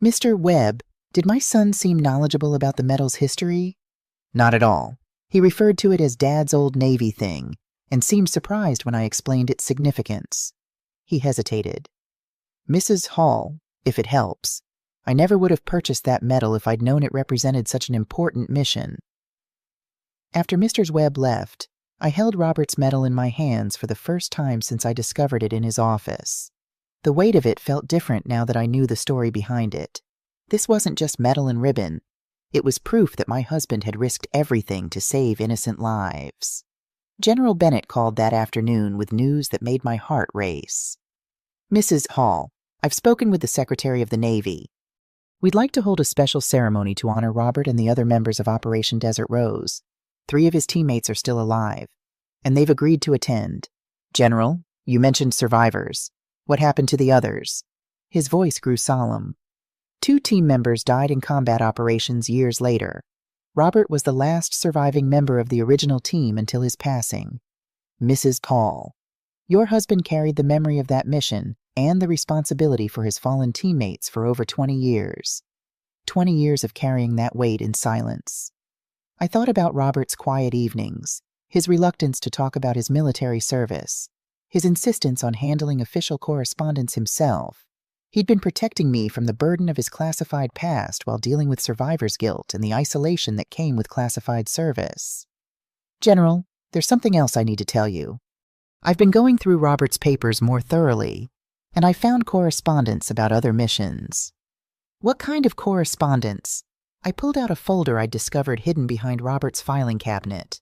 Mr. Webb, did my son seem knowledgeable about the metal's history? Not at all. He referred to it as Dad's old Navy thing, and seemed surprised when I explained its significance. He hesitated. Mrs. Hall, if it helps, I never would have purchased that metal if I'd known it represented such an important mission. After Mr. Webb left, I held Robert's medal in my hands for the first time since I discovered it in his office. The weight of it felt different now that I knew the story behind it. This wasn't just metal and ribbon. It was proof that my husband had risked everything to save innocent lives. General Bennett called that afternoon with news that made my heart race. Mrs. Hall, I've spoken with the Secretary of the Navy. We'd like to hold a special ceremony to honor Robert and the other members of Operation Desert Rose. 3 of his teammates are still alive, and they've agreed to attend. General, you mentioned survivors. What happened to the others? His voice grew solemn. 2 team members died in combat operations years later. Robert was the last surviving member of the original team until his passing. Mrs. Hall, your husband carried the memory of that mission and the responsibility for his fallen teammates for over 20 years. 20 years of carrying that weight in silence. I thought about Robert's quiet evenings, his reluctance to talk about his military service, his insistence on handling official correspondence himself. He'd been protecting me from the burden of his classified past while dealing with survivor's guilt and the isolation that came with classified service. General, there's something else I need to tell you. I've been going through Robert's papers more thoroughly, and I found correspondence about other missions. What kind of correspondence? I pulled out a folder I'd discovered hidden behind Robert's filing cabinet.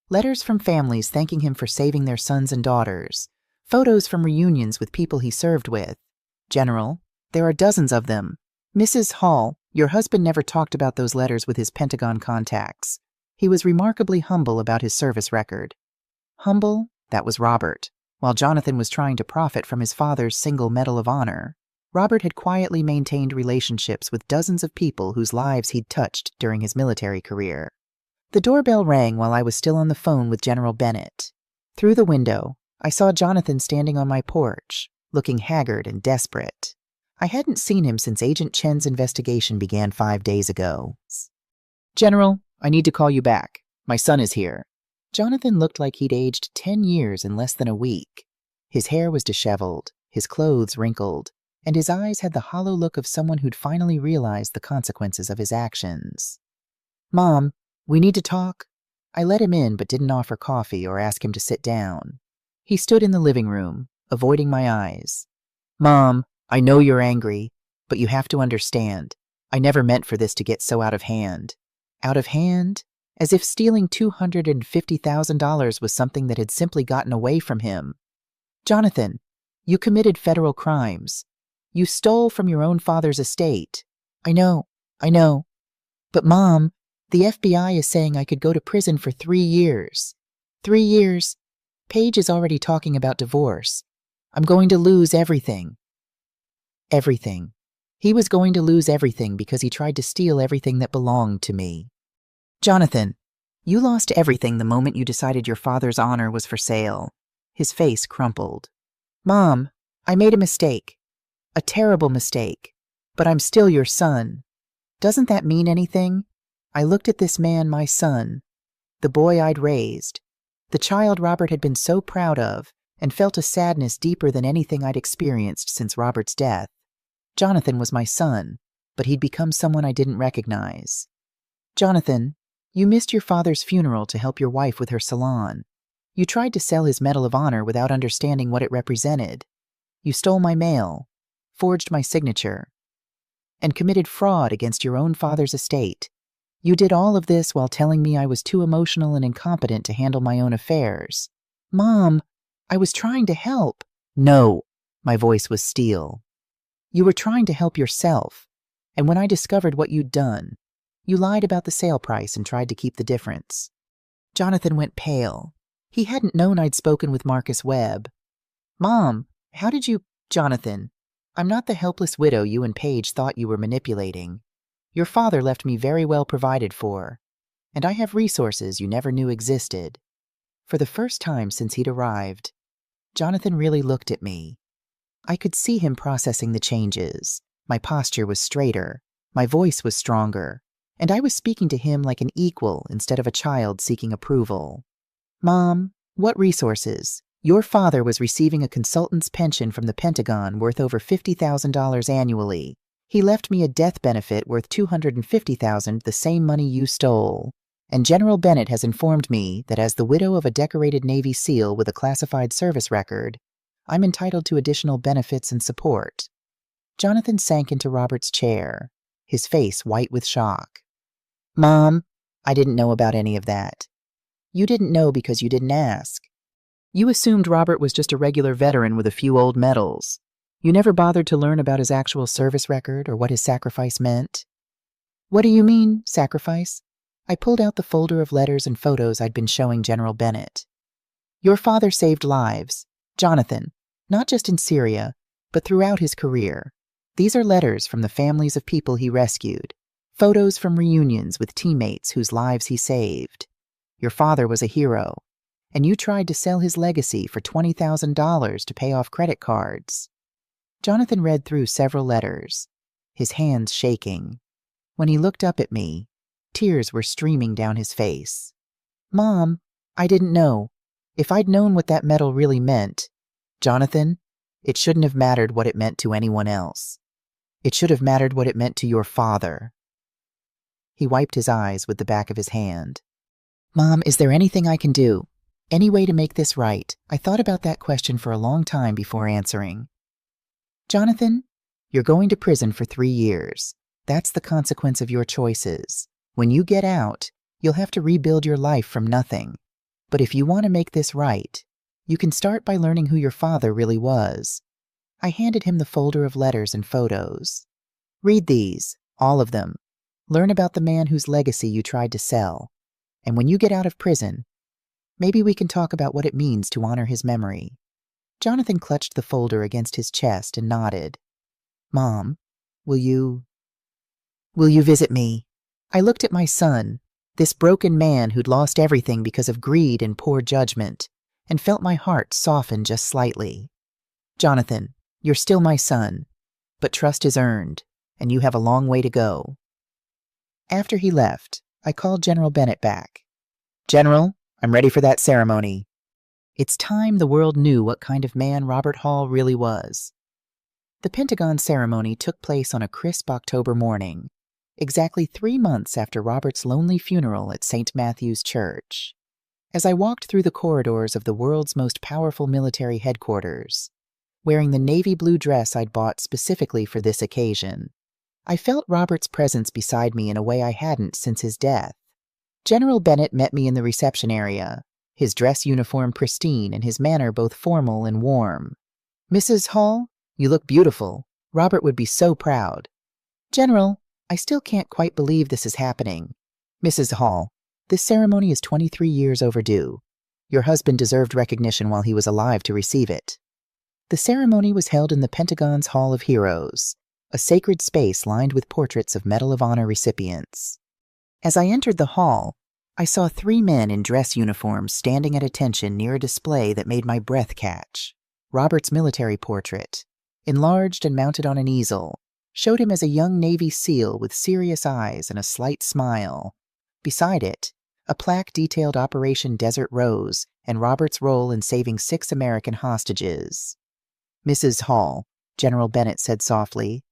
Letters from families thanking him for saving their sons and daughters. Photos from reunions with people he served with. General, there are dozens of them. Mrs. Hall, your husband never talked about those letters with his Pentagon contacts. He was remarkably humble about his service record. Humble? That was Robert. While Jonathan was trying to profit from his father's single Medal of Honor, Robert had quietly maintained relationships with dozens of people whose lives he'd touched during his military career. The doorbell rang while I was still on the phone with General Bennett. Through the window, I saw Jonathan standing on my porch, looking haggard and desperate. I hadn't seen him since Agent Chen's investigation began 5 days ago. General, I need to call you back. My son is here. Jonathan looked like he'd aged 10 years in less than a week. His hair was disheveled, his clothes wrinkled, and his eyes had the hollow look of someone who'd finally realized the consequences of his actions. Mom, we need to talk. I let him in but didn't offer coffee or ask him to sit down. He stood in the living room, avoiding my eyes. Mom, I know you're angry, but you have to understand. I never meant for this to get so out of hand. Out of hand? As if stealing $250,000 was something that had simply gotten away from him. Jonathan, you committed federal crimes. You stole from your own father's estate. I know. But Mom, the FBI is saying I could go to prison for 3 years. 3 years? Paige is already talking about divorce. I'm going to lose everything. Everything. He was going to lose everything because he tried to steal everything that belonged to me. Jonathan, you lost everything the moment you decided your father's honor was for sale. His face crumpled. Mom, I made a mistake. A terrible mistake. But I'm still your son. Doesn't that mean anything? I looked at this man, my son, the boy I'd raised, the child Robert had been so proud of, and felt a sadness deeper than anything I'd experienced since Robert's death. Jonathan was my son, but he'd become someone I didn't recognize. Jonathan, you missed your father's funeral to help your wife with her salon. You tried to sell his Medal of Honor without understanding what it represented. You stole my mail, forged my signature, and committed fraud against your own father's estate. You did all of this while telling me I was too emotional and incompetent to handle my own affairs. Mom, I was trying to help. No, my voice was steel. You were trying to help yourself, and when I discovered what you'd done, you lied about the sale price and tried to keep the difference. Jonathan went pale. He hadn't known I'd spoken with Marcus Webb. Mom, how did you— Jonathan, I'm not the helpless widow you and Paige thought you were manipulating. Your father left me very well provided for, and I have resources you never knew existed. For the first time since he'd arrived, Jonathan really looked at me. I could see him processing the changes. My posture was straighter, my voice was stronger, and I was speaking to him like an equal instead of a child seeking approval. Mom, what resources? Your father was receiving a consultant's pension from the Pentagon worth over $50,000 annually. He left me a death benefit worth $250,000, the same money you stole. And General Bennett has informed me that as the widow of a decorated Navy SEAL with a classified service record, I'm entitled to additional benefits and support. Jonathan sank into Robert's chair, his face white with shock. Mom, I didn't know about any of that. You didn't know because you didn't ask. You assumed Robert was just a regular veteran with a few old medals. You never bothered to learn about his actual service record or what his sacrifice meant. What do you mean, sacrifice? I pulled out the folder of letters and photos I'd been showing General Bennett. Your father saved lives, Jonathan, not just in Syria, but throughout his career. These are letters from the families of people he rescued, photos from reunions with teammates whose lives he saved. Your father was a hero, and you tried to sell his legacy for $20,000 to pay off credit cards. Jonathan read through several letters, his hands shaking. When he looked up at me, Tears were streaming down his face. "Mom, I didn't know. If I'd known what that medal really meant, Jonathan, it shouldn't have mattered what it meant to anyone else. It should have mattered what it meant to your father." He wiped his eyes with the back of his hand. "Mom, is there anything I can do? Any way to make this right?" I thought about that question for a long time before answering. "Jonathan, you're going to prison for 3 years. That's the consequence of your choices. When you get out, you'll have to rebuild your life from nothing. But if you want to make this right, you can start by learning who your father really was." I handed him the folder of letters and photos. "Read these, all of them. Learn about the man whose legacy you tried to sell. And when you get out of prison, maybe we can talk about what it means to honor his memory." Jonathan clutched the folder against his chest and nodded. "Mom, will you visit me?" I looked at my son, this broken man who'd lost everything because of greed and poor judgment, and felt my heart soften just slightly. "Jonathan, you're still my son, but trust is earned, and you have a long way to go." After he left, I called General Bennett back. "General, I'm ready for that ceremony." It's time the world knew what kind of man Robert Hall really was. The Pentagon ceremony took place on a crisp October morning, exactly 3 months after Robert's lonely funeral at St. Matthew's Church. As I walked through the corridors of the world's most powerful military headquarters, wearing the navy blue dress I'd bought specifically for this occasion, I felt Robert's presence beside me in a way I hadn't since his death. General Bennett met me in the reception area, his dress uniform pristine and his manner both formal and warm. "Mrs. Hall, you look beautiful. Robert would be so proud." "General, I still can't quite believe this is happening. Mrs. Hall, this ceremony is 23 years overdue. Your husband deserved recognition while he was alive to receive it." The ceremony was held in the Pentagon's Hall of Heroes, a sacred space lined with portraits of Medal of Honor recipients. As I entered the hall, I saw 3 men in dress uniforms standing at attention near a display that made my breath catch. Robert's military portrait, enlarged and mounted on an easel, showed him as a young Navy SEAL with serious eyes and a slight smile. Beside it, a plaque detailed Operation Desert Rose and Robert's role in saving 6 American hostages. "Mrs. Hall," General Bennett said softly,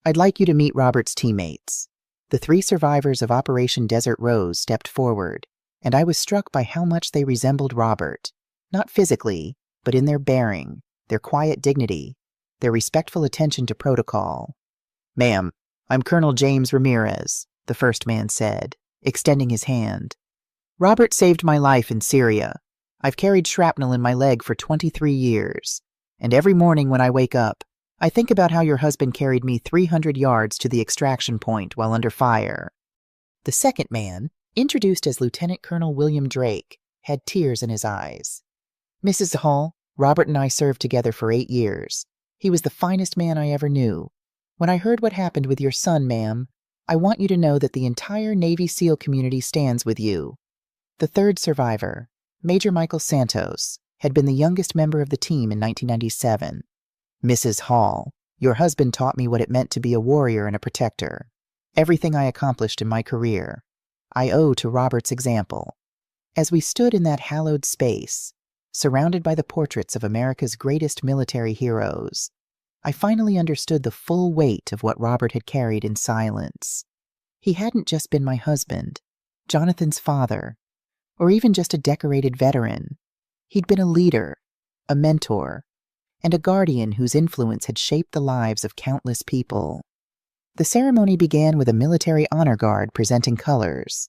"I'd like you to meet Robert's teammates." The 3 survivors of Operation Desert Rose stepped forward, and I was struck by how much they resembled Robert, not physically, but in their bearing, their quiet dignity, their respectful attention to protocol. "Ma'am, I'm Colonel James Ramirez," the first man said, extending his hand. "Robert saved my life in Syria. I've carried shrapnel in my leg for 23 years, and every morning when I wake up, I think about how your husband carried me 300 yards to the extraction point while under fire." The second man, introduced as Lieutenant Colonel William Drake, had tears in his eyes. "Mrs. Hall, Robert and I served together for 8 years. He was the finest man I ever knew. When I heard what happened with your son, ma'am, I want you to know that the entire Navy SEAL community stands with you." The third survivor, Major Michael Santos, had been the youngest member of the team in 1997. "Mrs. Hall, your husband taught me what it meant to be a warrior and a protector. Everything I accomplished in my career, I owe to Robert's example." As we stood in that hallowed space, surrounded by the portraits of America's greatest military heroes, I finally understood the full weight of what Robert had carried in silence. He hadn't just been my husband, Jonathan's father, or even just a decorated veteran. He'd been a leader, a mentor, and a guardian whose influence had shaped the lives of countless people. The ceremony began with a military honor guard presenting colors.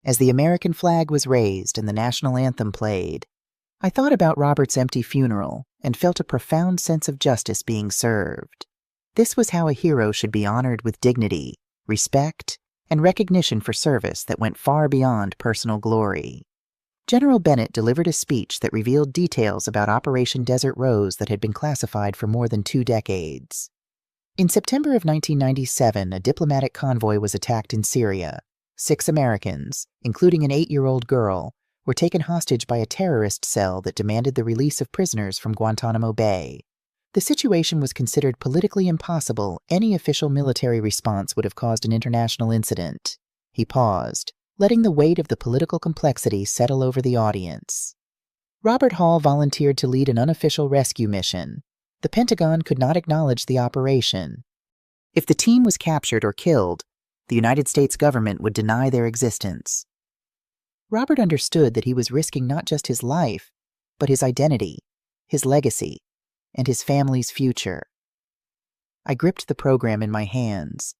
As the American flag was raised and the national anthem played, I thought about Robert's empty funeral and felt a profound sense of justice being served. This was how a hero should be honored with dignity, respect, and recognition for service that went far beyond personal glory. General Bennett delivered a speech that revealed details about Operation Desert Rose that had been classified for more than 2 decades. In September of 1997, a diplomatic convoy was attacked in Syria. 6 Americans, including an 8-year-old girl, were taken hostage by a terrorist cell that demanded the release of prisoners from Guantanamo Bay. The situation was considered politically impossible. Any official military response would have caused an international incident. He paused, letting the weight of the political complexity settle over the audience. Robert Hall volunteered to lead an unofficial rescue mission. The Pentagon could not acknowledge the operation. If the team was captured or killed, the United States government would deny their existence. Robert understood that he was risking not just his life, but his identity, his legacy, and his family's future. I gripped the program in my hands,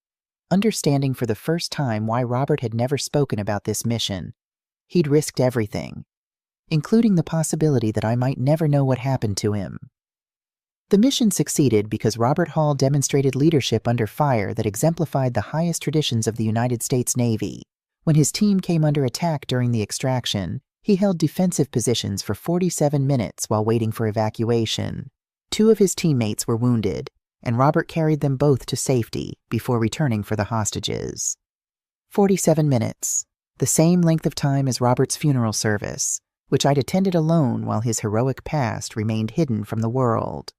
understanding for the first time why Robert had never spoken about this mission. He'd risked everything, including the possibility that I might never know what happened to him. The mission succeeded because Robert Hall demonstrated leadership under fire that exemplified the highest traditions of the United States Navy. When his team came under attack during the extraction, he held defensive positions for 47 minutes while waiting for evacuation. 2 of his teammates were wounded, and Robert carried them both to safety before returning for the hostages. 47 minutes, the same length of time as Robert's funeral service, which I'd attended alone while his heroic past remained hidden from the world.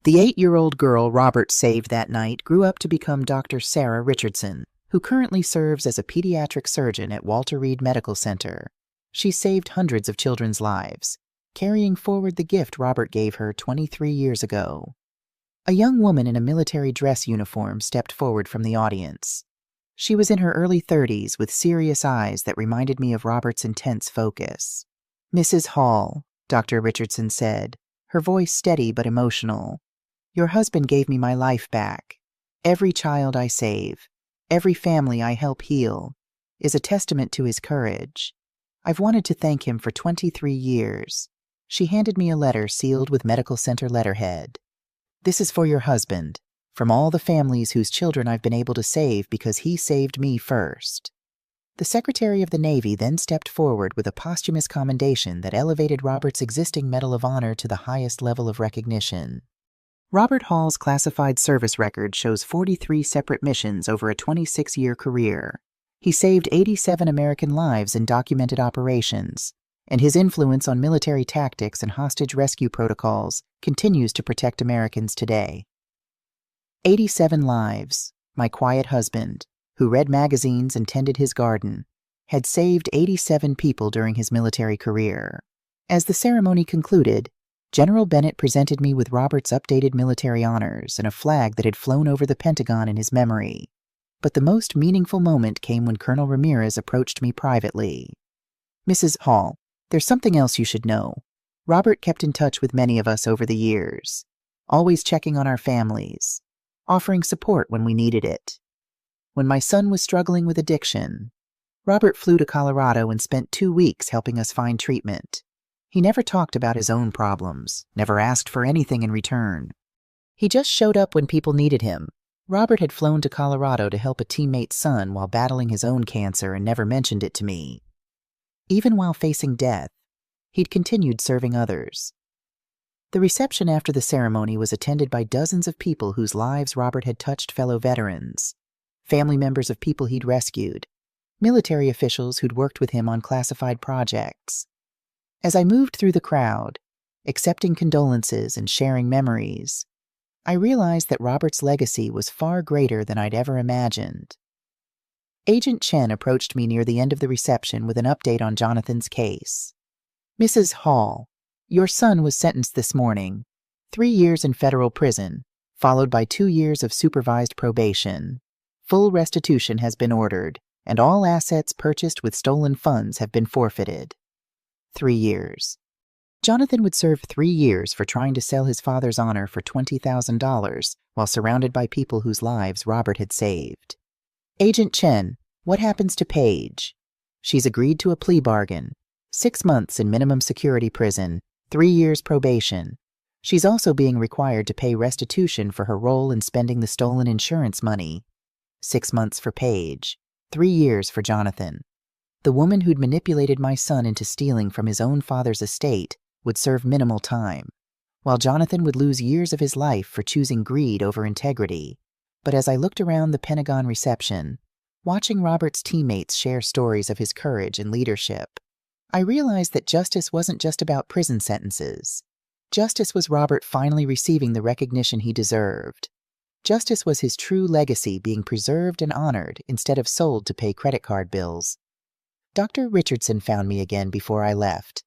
The 8-year-old girl Robert saved that night grew up to become Dr. Sarah Richardson, who currently serves as a pediatric surgeon at Walter Reed Medical Center. She saved hundreds of children's lives, carrying forward the gift Robert gave her 23 years ago. A young woman in a military dress uniform stepped forward from the audience. She was in her early 30s with serious eyes that reminded me of Robert's intense focus. "Mrs. Hall," Dr. Richardson said, her voice steady but emotional, "your husband gave me my life back. Every child I save, every family I help heal, is a testament to his courage. I've wanted to thank him for 23 years. She handed me a letter sealed with medical center letterhead. "This is for your husband, from all the families whose children I've been able to save because he saved me first." The Secretary of the Navy then stepped forward with a posthumous commendation that elevated Robert's existing Medal of Honor to the highest level of recognition. Robert Hall's classified service record shows 43 separate missions over a 26-year career. He saved 87 American lives in documented operations, and his influence on military tactics and hostage rescue protocols continues to protect Americans today. 87 lives, my quiet husband, who read magazines and tended his garden, had saved 87 people during his military career. As the ceremony concluded, General Bennett presented me with Robert's updated military honors and a flag that had flown over the Pentagon in his memory. But the most meaningful moment came when Colonel Ramirez approached me privately. "Mrs. Hall, there's something else you should know. Robert kept in touch with many of us over the years, always checking on our families, offering support when we needed it. When my son was struggling with addiction, Robert flew to Colorado and spent 2 weeks helping us find treatment. He never talked about his own problems, never asked for anything in return. He just showed up when people needed him. Robert had flown to Colorado to help a teammate's son while battling his own cancer and never mentioned it to me. Even while facing death, he'd continued serving others." The reception after the ceremony was attended by dozens of people whose lives Robert had touched, fellow veterans, family members of people he'd rescued, military officials who'd worked with him on classified projects. As I moved through the crowd, accepting condolences and sharing memories, I realized that Robert's legacy was far greater than I'd ever imagined. Agent Chen approached me near the end of the reception with an update on Jonathan's case. "Mrs. Hall, your son was sentenced this morning, 3 years in federal prison, followed by 2 years of supervised probation. Full restitution has been ordered, and all assets purchased with stolen funds have been forfeited." 3 years. Jonathan would serve 3 years for trying to sell his father's honor for $20,000 while surrounded by people whose lives Robert had saved. "Agent Chen, what happens to Paige?" "She's agreed to a plea bargain. 6 months in minimum security prison, 3 years probation. She's also being required to pay restitution for her role in spending the stolen insurance money. 6 months for Paige, 3 years for Jonathan. The woman who'd manipulated my son into stealing from his own father's estate would serve minimal time, while Jonathan would lose years of his life for choosing greed over integrity." But as I looked around the Pentagon reception, watching Robert's teammates share stories of his courage and leadership, I realized that justice wasn't just about prison sentences. Justice was Robert finally receiving the recognition he deserved. Justice was his true legacy, being preserved and honored instead of sold to pay credit card bills. Dr. Richardson found me again before I left.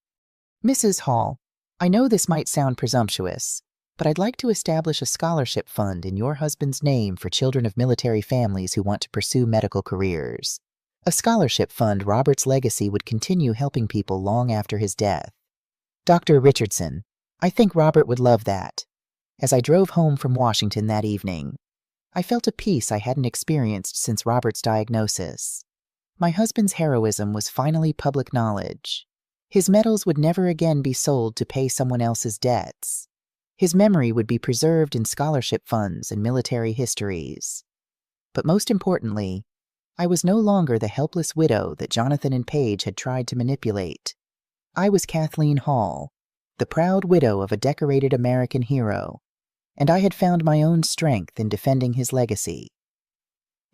"Mrs. Hall, I know this might sound presumptuous, but I'd like to establish a scholarship fund in your husband's name for children of military families who want to pursue medical careers. A scholarship fund Robert's legacy would continue helping people long after his death." Dr. Richardson, I think Robert would love that. As I drove home from Washington that evening, I felt a peace I hadn't experienced since Robert's diagnosis. My husband's heroism was finally public knowledge. His medals would never again be sold to pay someone else's debts. His memory would be preserved in scholarship funds and military histories. But most importantly, I was no longer the helpless widow that Jonathan and Paige had tried to manipulate. I was Kathleen Hall, the proud widow of a decorated American hero, and I had found my own strength in defending his legacy.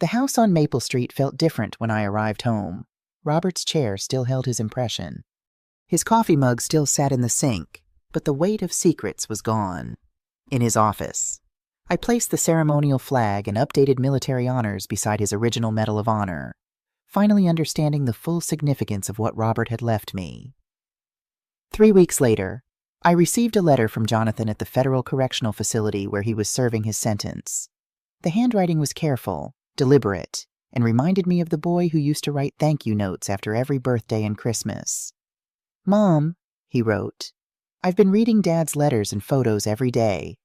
The house on Maple Street felt different when I arrived home. Robert's chair still held his impression. His coffee mug still sat in the sink, but the weight of secrets was gone. In his office, I placed the ceremonial flag and updated military honors beside his original Medal of Honor, finally understanding the full significance of what Robert had left me. 3 weeks later, I received a letter from Jonathan at the Federal Correctional Facility where he was serving his sentence. The handwriting was careful, deliberate, and reminded me of the boy who used to write thank you notes after every birthday and Christmas. "Mom," he wrote, "I've been reading Dad's letters and photos every day.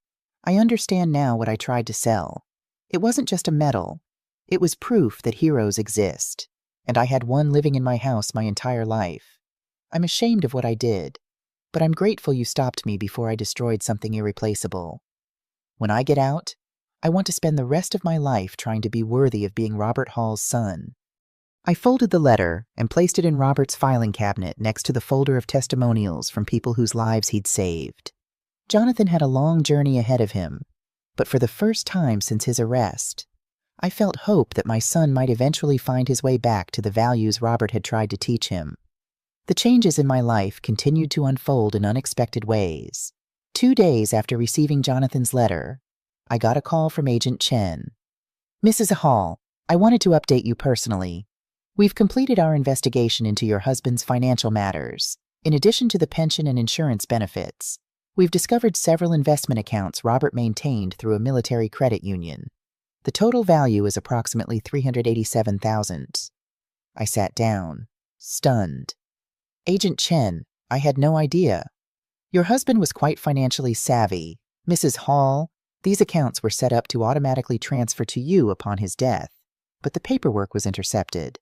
I understand now what I tried to sell. It wasn't just a medal. It was proof that heroes exist, and I had one living in my house my entire life. I'm ashamed of what I did, but I'm grateful you stopped me before I destroyed something irreplaceable. When I get out, I want to spend the rest of my life trying to be worthy of being Robert Hall's son." I folded the letter and placed it in Robert's filing cabinet next to the folder of testimonials from people whose lives he'd saved. Jonathan had a long journey ahead of him, but for the first time since his arrest, I felt hope that my son might eventually find his way back to the values Robert had tried to teach him. The changes in my life continued to unfold in unexpected ways. 2 days after receiving Jonathan's letter, I got a call from Agent Chen. "Mrs. Hall, I wanted to update you personally. We've completed our investigation into your husband's financial matters. In addition to the pension and insurance benefits, we've discovered several investment accounts Robert maintained through a military credit union. The total value is approximately $387,000. I sat down, stunned. "Agent Chen, I had no idea. Your husband was quite financially savvy. Mrs. Hall, these accounts were set up to automatically transfer to you upon his death, but the paperwork was intercepted.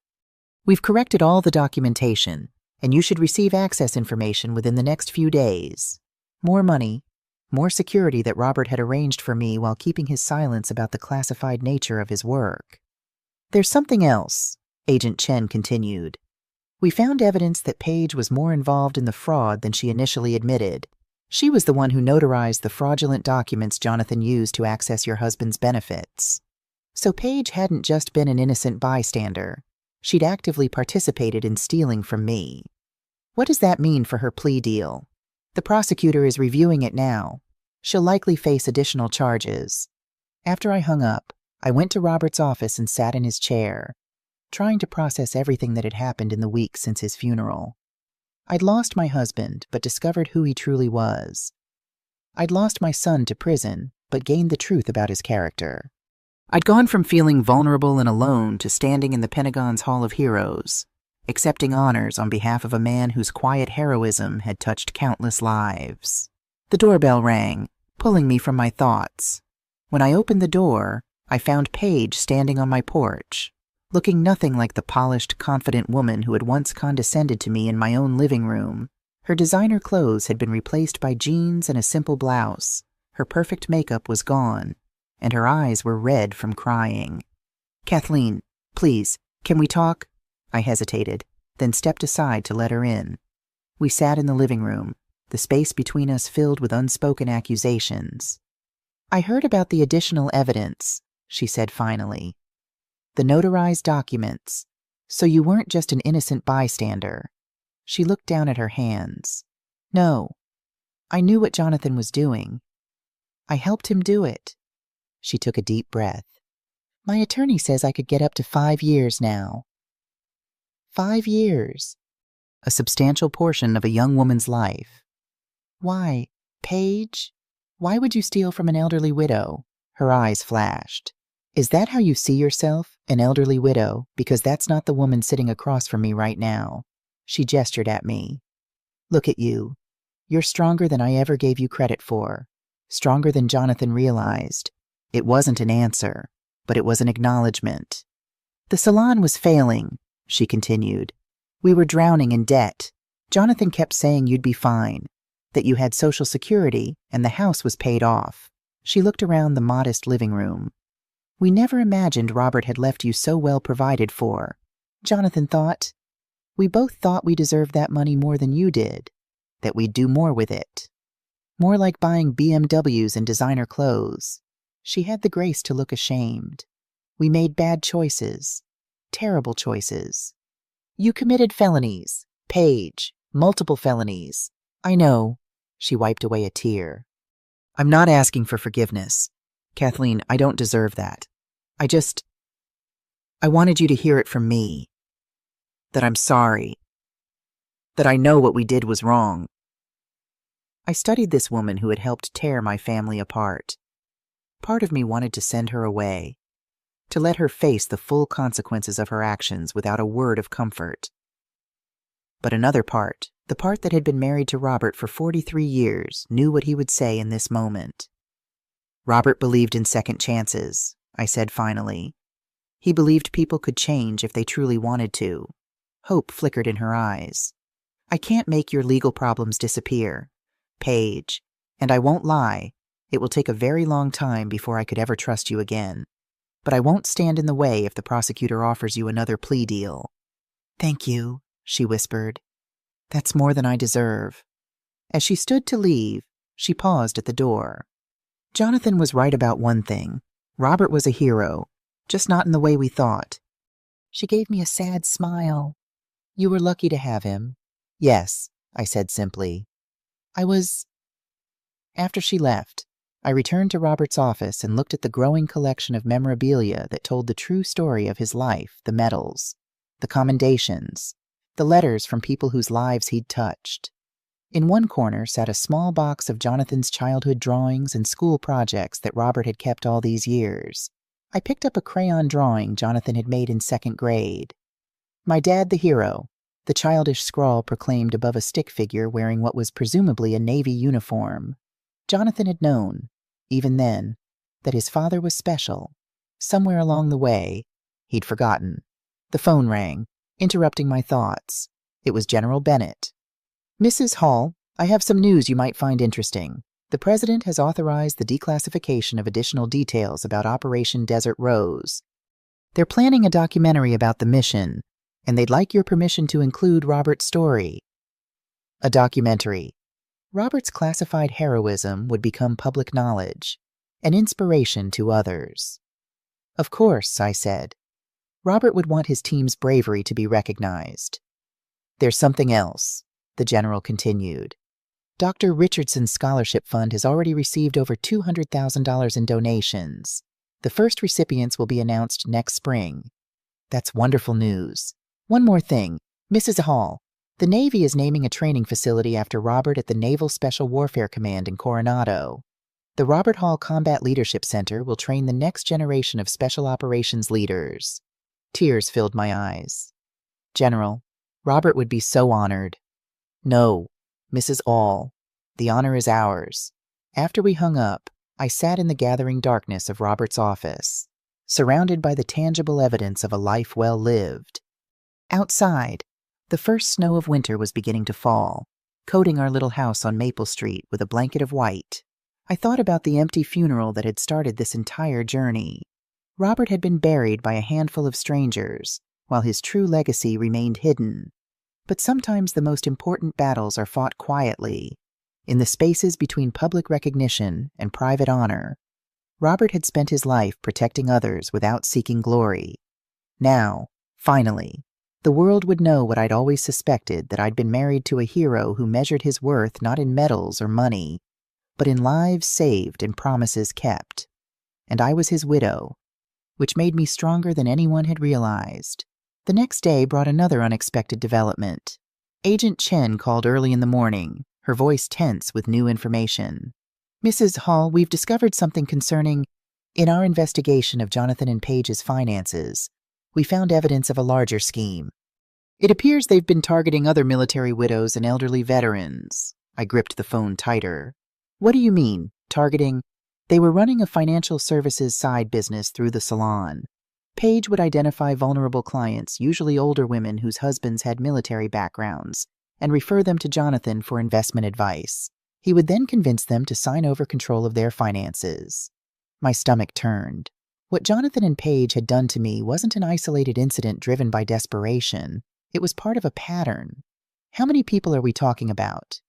We've corrected all the documentation, and you should receive access information within the next few days. More money, more security that Robert had arranged for me while keeping his silence about the classified nature of his work. There's something else," Agent Chen continued. "We found evidence that Paige was more involved in the fraud than she initially admitted. She was the one who notarized the fraudulent documents Jonathan used to access your husband's benefits. So Paige hadn't just been an innocent bystander. She'd actively participated in stealing from me. What does that mean for her plea deal? The prosecutor is reviewing it now. She'll likely face additional charges." After I hung up, I went to Robert's office and sat in his chair, trying to process everything that had happened in the weeks since his funeral. I'd lost my husband, but discovered who he truly was. I'd lost my son to prison, but gained the truth about his character. I'd gone from feeling vulnerable and alone to standing in the Pentagon's Hall of Heroes, accepting honors on behalf of a man whose quiet heroism had touched countless lives. The doorbell rang, pulling me from my thoughts. When I opened the door, I found Paige standing on my porch, looking nothing like the polished, confident woman who had once condescended to me in my own living room. Her designer clothes had been replaced by jeans and a simple blouse. Her perfect makeup was gone, and her eyes were red from crying. "Kathleen, please, can we talk?" I hesitated, then stepped aside to let her in. We sat in the living room, the space between us filled with unspoken accusations. "I heard about the additional evidence," she said finally. "The notarized documents. So you weren't just an innocent bystander." She looked down at her hands. "No. I knew what Jonathan was doing. I helped him do it. She took a deep breath. My attorney says I could get up to 5 years now. 5 years. A substantial portion of a young woman's life. Why, Paige? Why would you steal from an elderly widow? Her eyes flashed. Is that how you see yourself, an elderly widow? Because that's not the woman sitting across from me right now. She gestured at me. Look at you. You're stronger than I ever gave you credit for. Stronger than Jonathan realized. It wasn't an answer, but it was an acknowledgement. The salon was failing, she continued. We were drowning in debt. Jonathan kept saying you'd be fine, that you had Social Security and the house was paid off. She looked around the modest living room. We never imagined Robert had left you so well provided for. Jonathan thought. We both thought we deserved that money more than you did, that we'd do more with it. More like buying BMWs and designer clothes. She had the grace to look ashamed. We made bad choices. Terrible choices. You committed felonies, Paige, multiple felonies. I know. She wiped away a tear. I'm not asking for forgiveness. Kathleen, I don't deserve that. I wanted you to hear it from me. That I'm sorry. That I know what we did was wrong. I studied this woman who had helped tear my family apart. Part of me wanted to send her away, to let her face the full consequences of her actions without a word of comfort. But another part, the part that had been married to Robert for 43 years, knew what he would say in this moment. Robert believed in second chances, I said finally. He believed people could change if they truly wanted to. Hope flickered in her eyes. I can't make your legal problems disappear, Paige, and I won't lie. It will take a very long time before I could ever trust you again. But I won't stand in the way if the prosecutor offers you another plea deal. Thank you, she whispered. That's more than I deserve. As she stood to leave, she paused at the door. Jonathan was right about one thing. Robert was a hero, just not in the way we thought. She gave me a sad smile. You were lucky to have him. Yes, I said simply. After she left, I returned to Robert's office and looked at the growing collection of memorabilia that told the true story of his life, the medals, the commendations, the letters from people whose lives he'd touched. In one corner sat a small box of Jonathan's childhood drawings and school projects that Robert had kept all these years. I picked up a crayon drawing Jonathan had made in 2nd grade. My dad the hero, the childish scrawl proclaimed above a stick figure wearing what was presumably a Navy uniform. Jonathan had known, even then, that his father was special. Somewhere along the way, he'd forgotten. The phone rang, interrupting my thoughts. It was General Bennett. Mrs. Hall, I have some news you might find interesting. The President has authorized the declassification of additional details about Operation Desert Rose. They're planning a documentary about the mission, and they'd like your permission to include Robert's story. A documentary. Robert's classified heroism would become public knowledge, an inspiration to others. Of course, I said. Robert would want his team's bravery to be recognized. There's something else, the general continued. Dr. Richardson's scholarship fund has already received over $200,000 in donations. The first recipients will be announced next spring. That's wonderful news. One more thing, Mrs. Hall. The Navy is naming a training facility after Robert at the Naval Special Warfare Command in Coronado. The Robert Hall Combat Leadership Center will train the next generation of special operations leaders. Tears filled my eyes. General, Robert would be so honored. No, Mrs. Hall, the honor is ours. After we hung up, I sat in the gathering darkness of Robert's office, surrounded by the tangible evidence of a life well lived. Outside, the first snow of winter was beginning to fall, coating our little house on Maple Street with a blanket of white. I thought about the empty funeral that had started this entire journey. Robert had been buried by a handful of strangers, while his true legacy remained hidden. But sometimes the most important battles are fought quietly, in the spaces between public recognition and private honor. Robert had spent his life protecting others without seeking glory. Now, finally, the world would know what I'd always suspected, that I'd been married to a hero who measured his worth not in medals or money, but in lives saved and promises kept. and I was his widow, which made me stronger than anyone had realized. The next day brought another unexpected development. Agent Chen called early in the morning, her voice tense with new information. "Mrs. Hall, we've discovered something concerning. In our investigation of Jonathan and Page's finances, we found evidence of a larger scheme. It appears they've been targeting other military widows and elderly veterans." I gripped the phone tighter. "What do you mean, targeting?" "They were running a financial services side business through the salon. Page would identify vulnerable clients, usually older women whose husbands had military backgrounds, and refer them to Jonathan for investment advice. He would then convince them to sign over control of their finances." My stomach turned. What Jonathan and Page had done to me wasn't an isolated incident driven by desperation. It was part of a pattern. "How many people are we talking about?"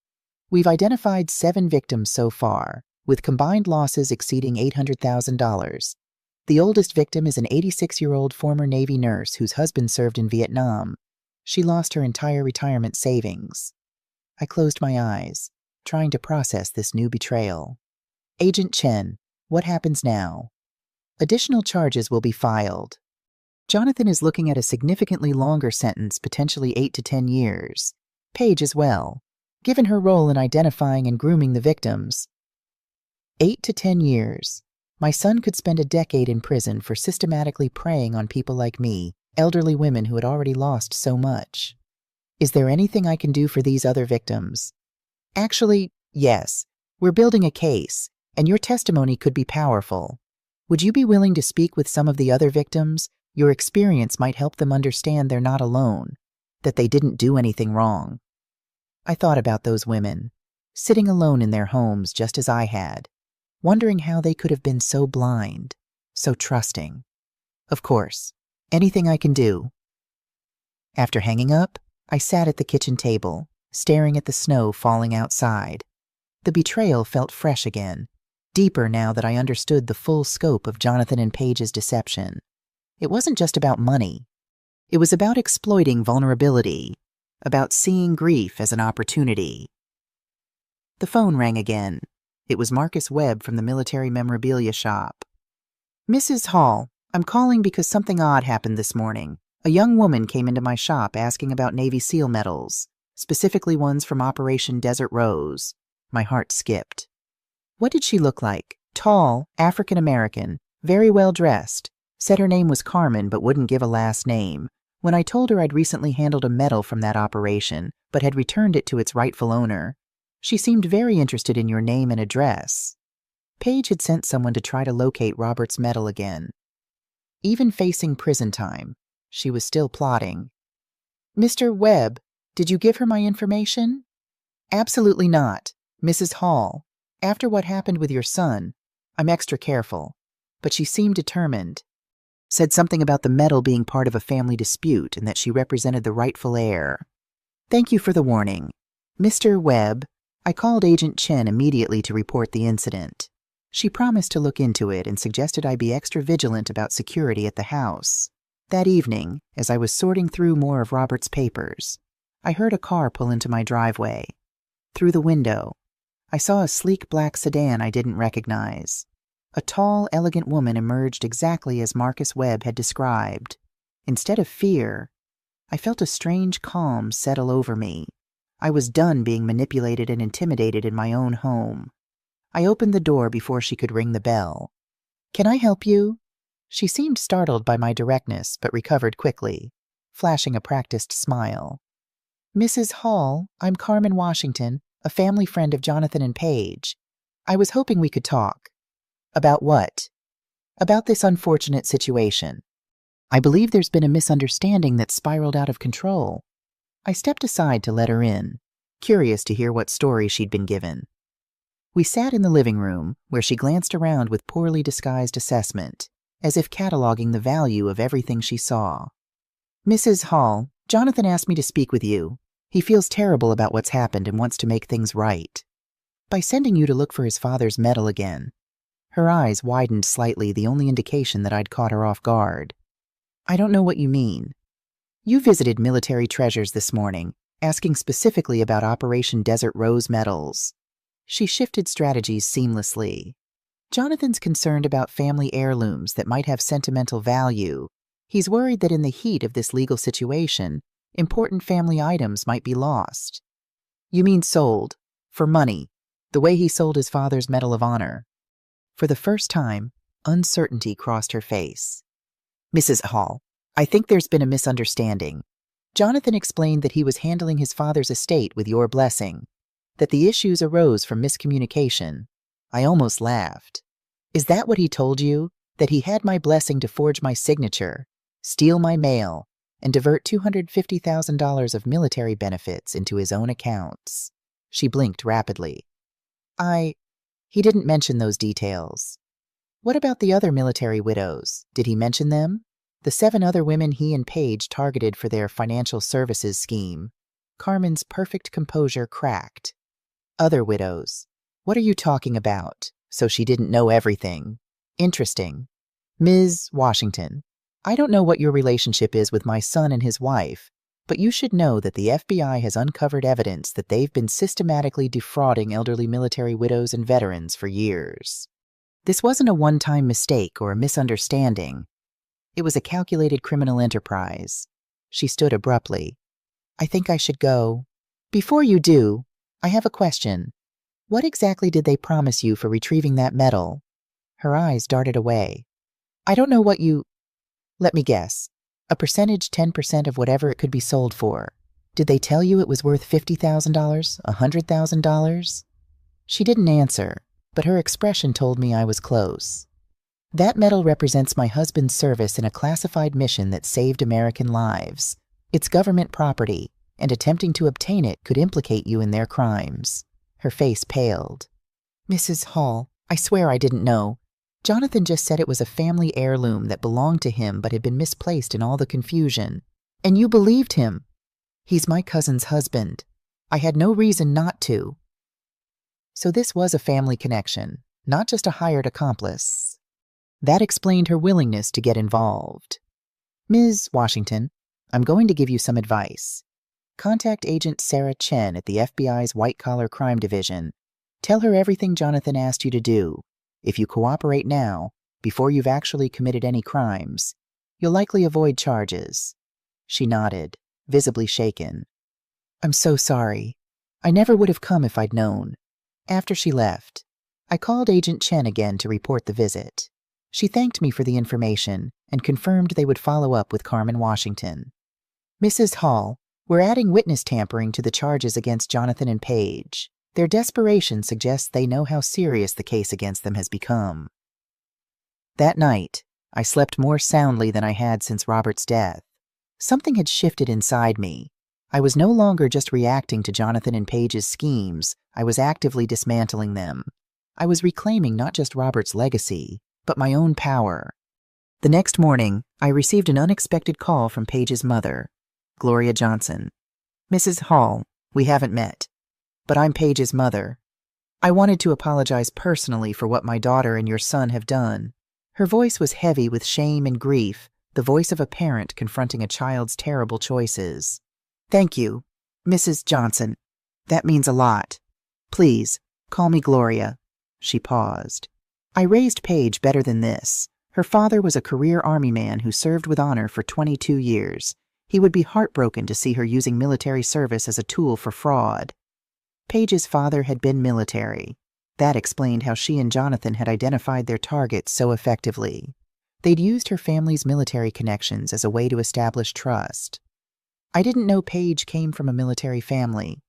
"We've identified 7 victims so far, with combined losses exceeding $800,000. The oldest victim is an 86-year-old former Navy nurse whose husband served in Vietnam. She lost her entire retirement savings." I closed my eyes, trying to process this new betrayal. "Agent Chen, what happens now?" "Additional charges will be filed. Jonathan is looking at a significantly longer sentence, potentially 8 to 10 years. Page as well, given her role in identifying and grooming the victims." 8 to 10 years. My son could spend a decade in prison for systematically preying on people like me, elderly women who had already lost so much. "Is there anything I can do for these other victims?" "Actually, yes. We're building a case, and your testimony could be powerful. Would you be willing to speak with some of the other victims? Your experience might help them understand they're not alone, that they didn't do anything wrong." I thought about those women, sitting alone in their homes just as I had, wondering how they could have been so blind, so trusting. "Of course, anything I can do." After hanging up, I sat at the kitchen table, staring at the snow falling outside. The betrayal felt fresh again, deeper now that I understood the full scope of Jonathan and Page's deception. It wasn't just about money. It was about exploiting vulnerability, about seeing grief as an opportunity. The phone rang again. It was Marcus Webb from the military memorabilia shop. "Mrs. Hall, I'm calling because something odd happened this morning. A young woman came into my shop asking about Navy SEAL medals, specifically ones from Operation Desert Rose." My heart skipped. "What did she look like?" "Tall, African American, very well dressed. Said her name was Carmen but wouldn't give a last name. When I told her I'd recently handled a medal from that operation but had returned it to its rightful owner, she seemed very interested in your name and address." Page had sent someone to try to locate Robert's medal again. Even facing prison time, she was still plotting. "Mr. Webb, did you give her my information?" "Absolutely not. Mrs. Hall, after what happened with your son, I'm extra careful." But she seemed determined. "Said something about the medal being part of a family dispute and that she represented the rightful heir." "Thank you for the warning. Mr. Webb." I called Agent Chen immediately to report the incident. She promised to look into it and suggested I be extra vigilant about security at the house. That evening, as I was sorting through more of Robert's papers, I heard a car pull into my driveway. Through the window, I saw a sleek black sedan I didn't recognize. A tall, elegant woman emerged exactly as Marcus Webb had described. Instead of fear, I felt a strange calm settle over me. I was done being manipulated and intimidated in my own home. I opened the door before she could ring the bell. "Can I help you?" She seemed startled by my directness, but recovered quickly, flashing a practiced smile. "Mrs. Hall, I'm Carmen Washington, a family friend of Jonathan and Page. I was hoping we could talk." "About what?" "About this unfortunate situation. I believe there's been a misunderstanding that spiraled out of control." I stepped aside to let her in, curious to hear what story she'd been given. We sat in the living room, where she glanced around with poorly disguised assessment, as if cataloging the value of everything she saw. "Mrs. Hall, Jonathan asked me to speak with you. He feels terrible about what's happened and wants to make things right. By sending you to look for his father's medal again." Her eyes widened slightly, the only indication that I'd caught her off guard. "I don't know what you mean." "You visited Military Treasures this morning, asking specifically about Operation Desert Rose medals." She shifted strategies seamlessly. Jonathan's concerned about family heirlooms that might have sentimental value. He's worried that in the heat of this legal situation, important family items might be lost. You mean sold? For money, the way he sold his father's Medal of Honor. For the first time, uncertainty crossed her face. Mrs. Hall, I think there's been a misunderstanding. Jonathan explained that he was handling his father's estate with your blessing, that the issues arose from miscommunication. I almost laughed. Is that what he told you? That he had my blessing to forge my signature, steal my mail, and divert $250,000 of military benefits into his own accounts? She blinked rapidly. He didn't mention those details. What about the other military widows? Did he mention them? The 7 other women he and Paige targeted for their financial services scheme. Carmen's perfect composure cracked. Other widows. What are you talking about? So she didn't know everything. Interesting. Ms. Washington, I don't know what your relationship is with my son and his wife, but you should know that the FBI has uncovered evidence that they've been systematically defrauding elderly military widows and veterans for years. This wasn't a one-time mistake or a misunderstanding. It was a calculated criminal enterprise. She stood abruptly. I think I should go. Before you do, I have a question. What exactly did they promise you for retrieving that medal? Her eyes darted away. I don't know what you... Let me guess. A percentage, 10% of whatever it could be sold for. Did they tell you it was worth $50,000, $100,000? She didn't answer, but her expression told me I was close. That medal represents my husband's service in a classified mission that saved American lives. It's government property, and attempting to obtain it could implicate you in their crimes. Her face paled. Mrs. Hall, I swear I didn't know. Jonathan just said it was a family heirloom that belonged to him but had been misplaced in all the confusion. And you believed him. He's my cousin's husband. I had no reason not to. So this was a family connection, not just a hired accomplice. That explained her willingness to get involved. Ms. Washington, I'm going to give you some advice. Contact Agent Sarah Chen at the FBI's White-Collar Crime Division. Tell her everything Jonathan asked you to do. If you cooperate now, before you've actually committed any crimes, you'll likely avoid charges. She nodded, visibly shaken. I'm so sorry. I never would have come if I'd known. After she left, I called Agent Chen again to report the visit. She thanked me for the information and confirmed they would follow up with Carmen Washington. Mrs. Hall, we're adding witness tampering to the charges against Jonathan and Paige. Their desperation suggests they know how serious the case against them has become. That night, I slept more soundly than I had since Robert's death. Something had shifted inside me. I was no longer just reacting to Jonathan and Paige's schemes, I was actively dismantling them. I was reclaiming not just Robert's legacy, but my own power. The next morning, I received an unexpected call from Paige's mother, Gloria Johnson. Mrs. Hall, we haven't met, but I'm Paige's mother. I wanted to apologize personally for what my daughter and your son have done. Her voice was heavy with shame and grief, the voice of a parent confronting a child's terrible choices. Thank you, Mrs. Johnson. That means a lot. Please, call me Gloria. She paused. I raised Paige better than this. Her father was a career Army man who served with honor for 22 years. He would be heartbroken to see her using military service as a tool for fraud. Paige's father had been military. That explained how she and Jonathan had identified their targets so effectively. They'd used her family's military connections as a way to establish trust. I didn't know Paige came from a military family.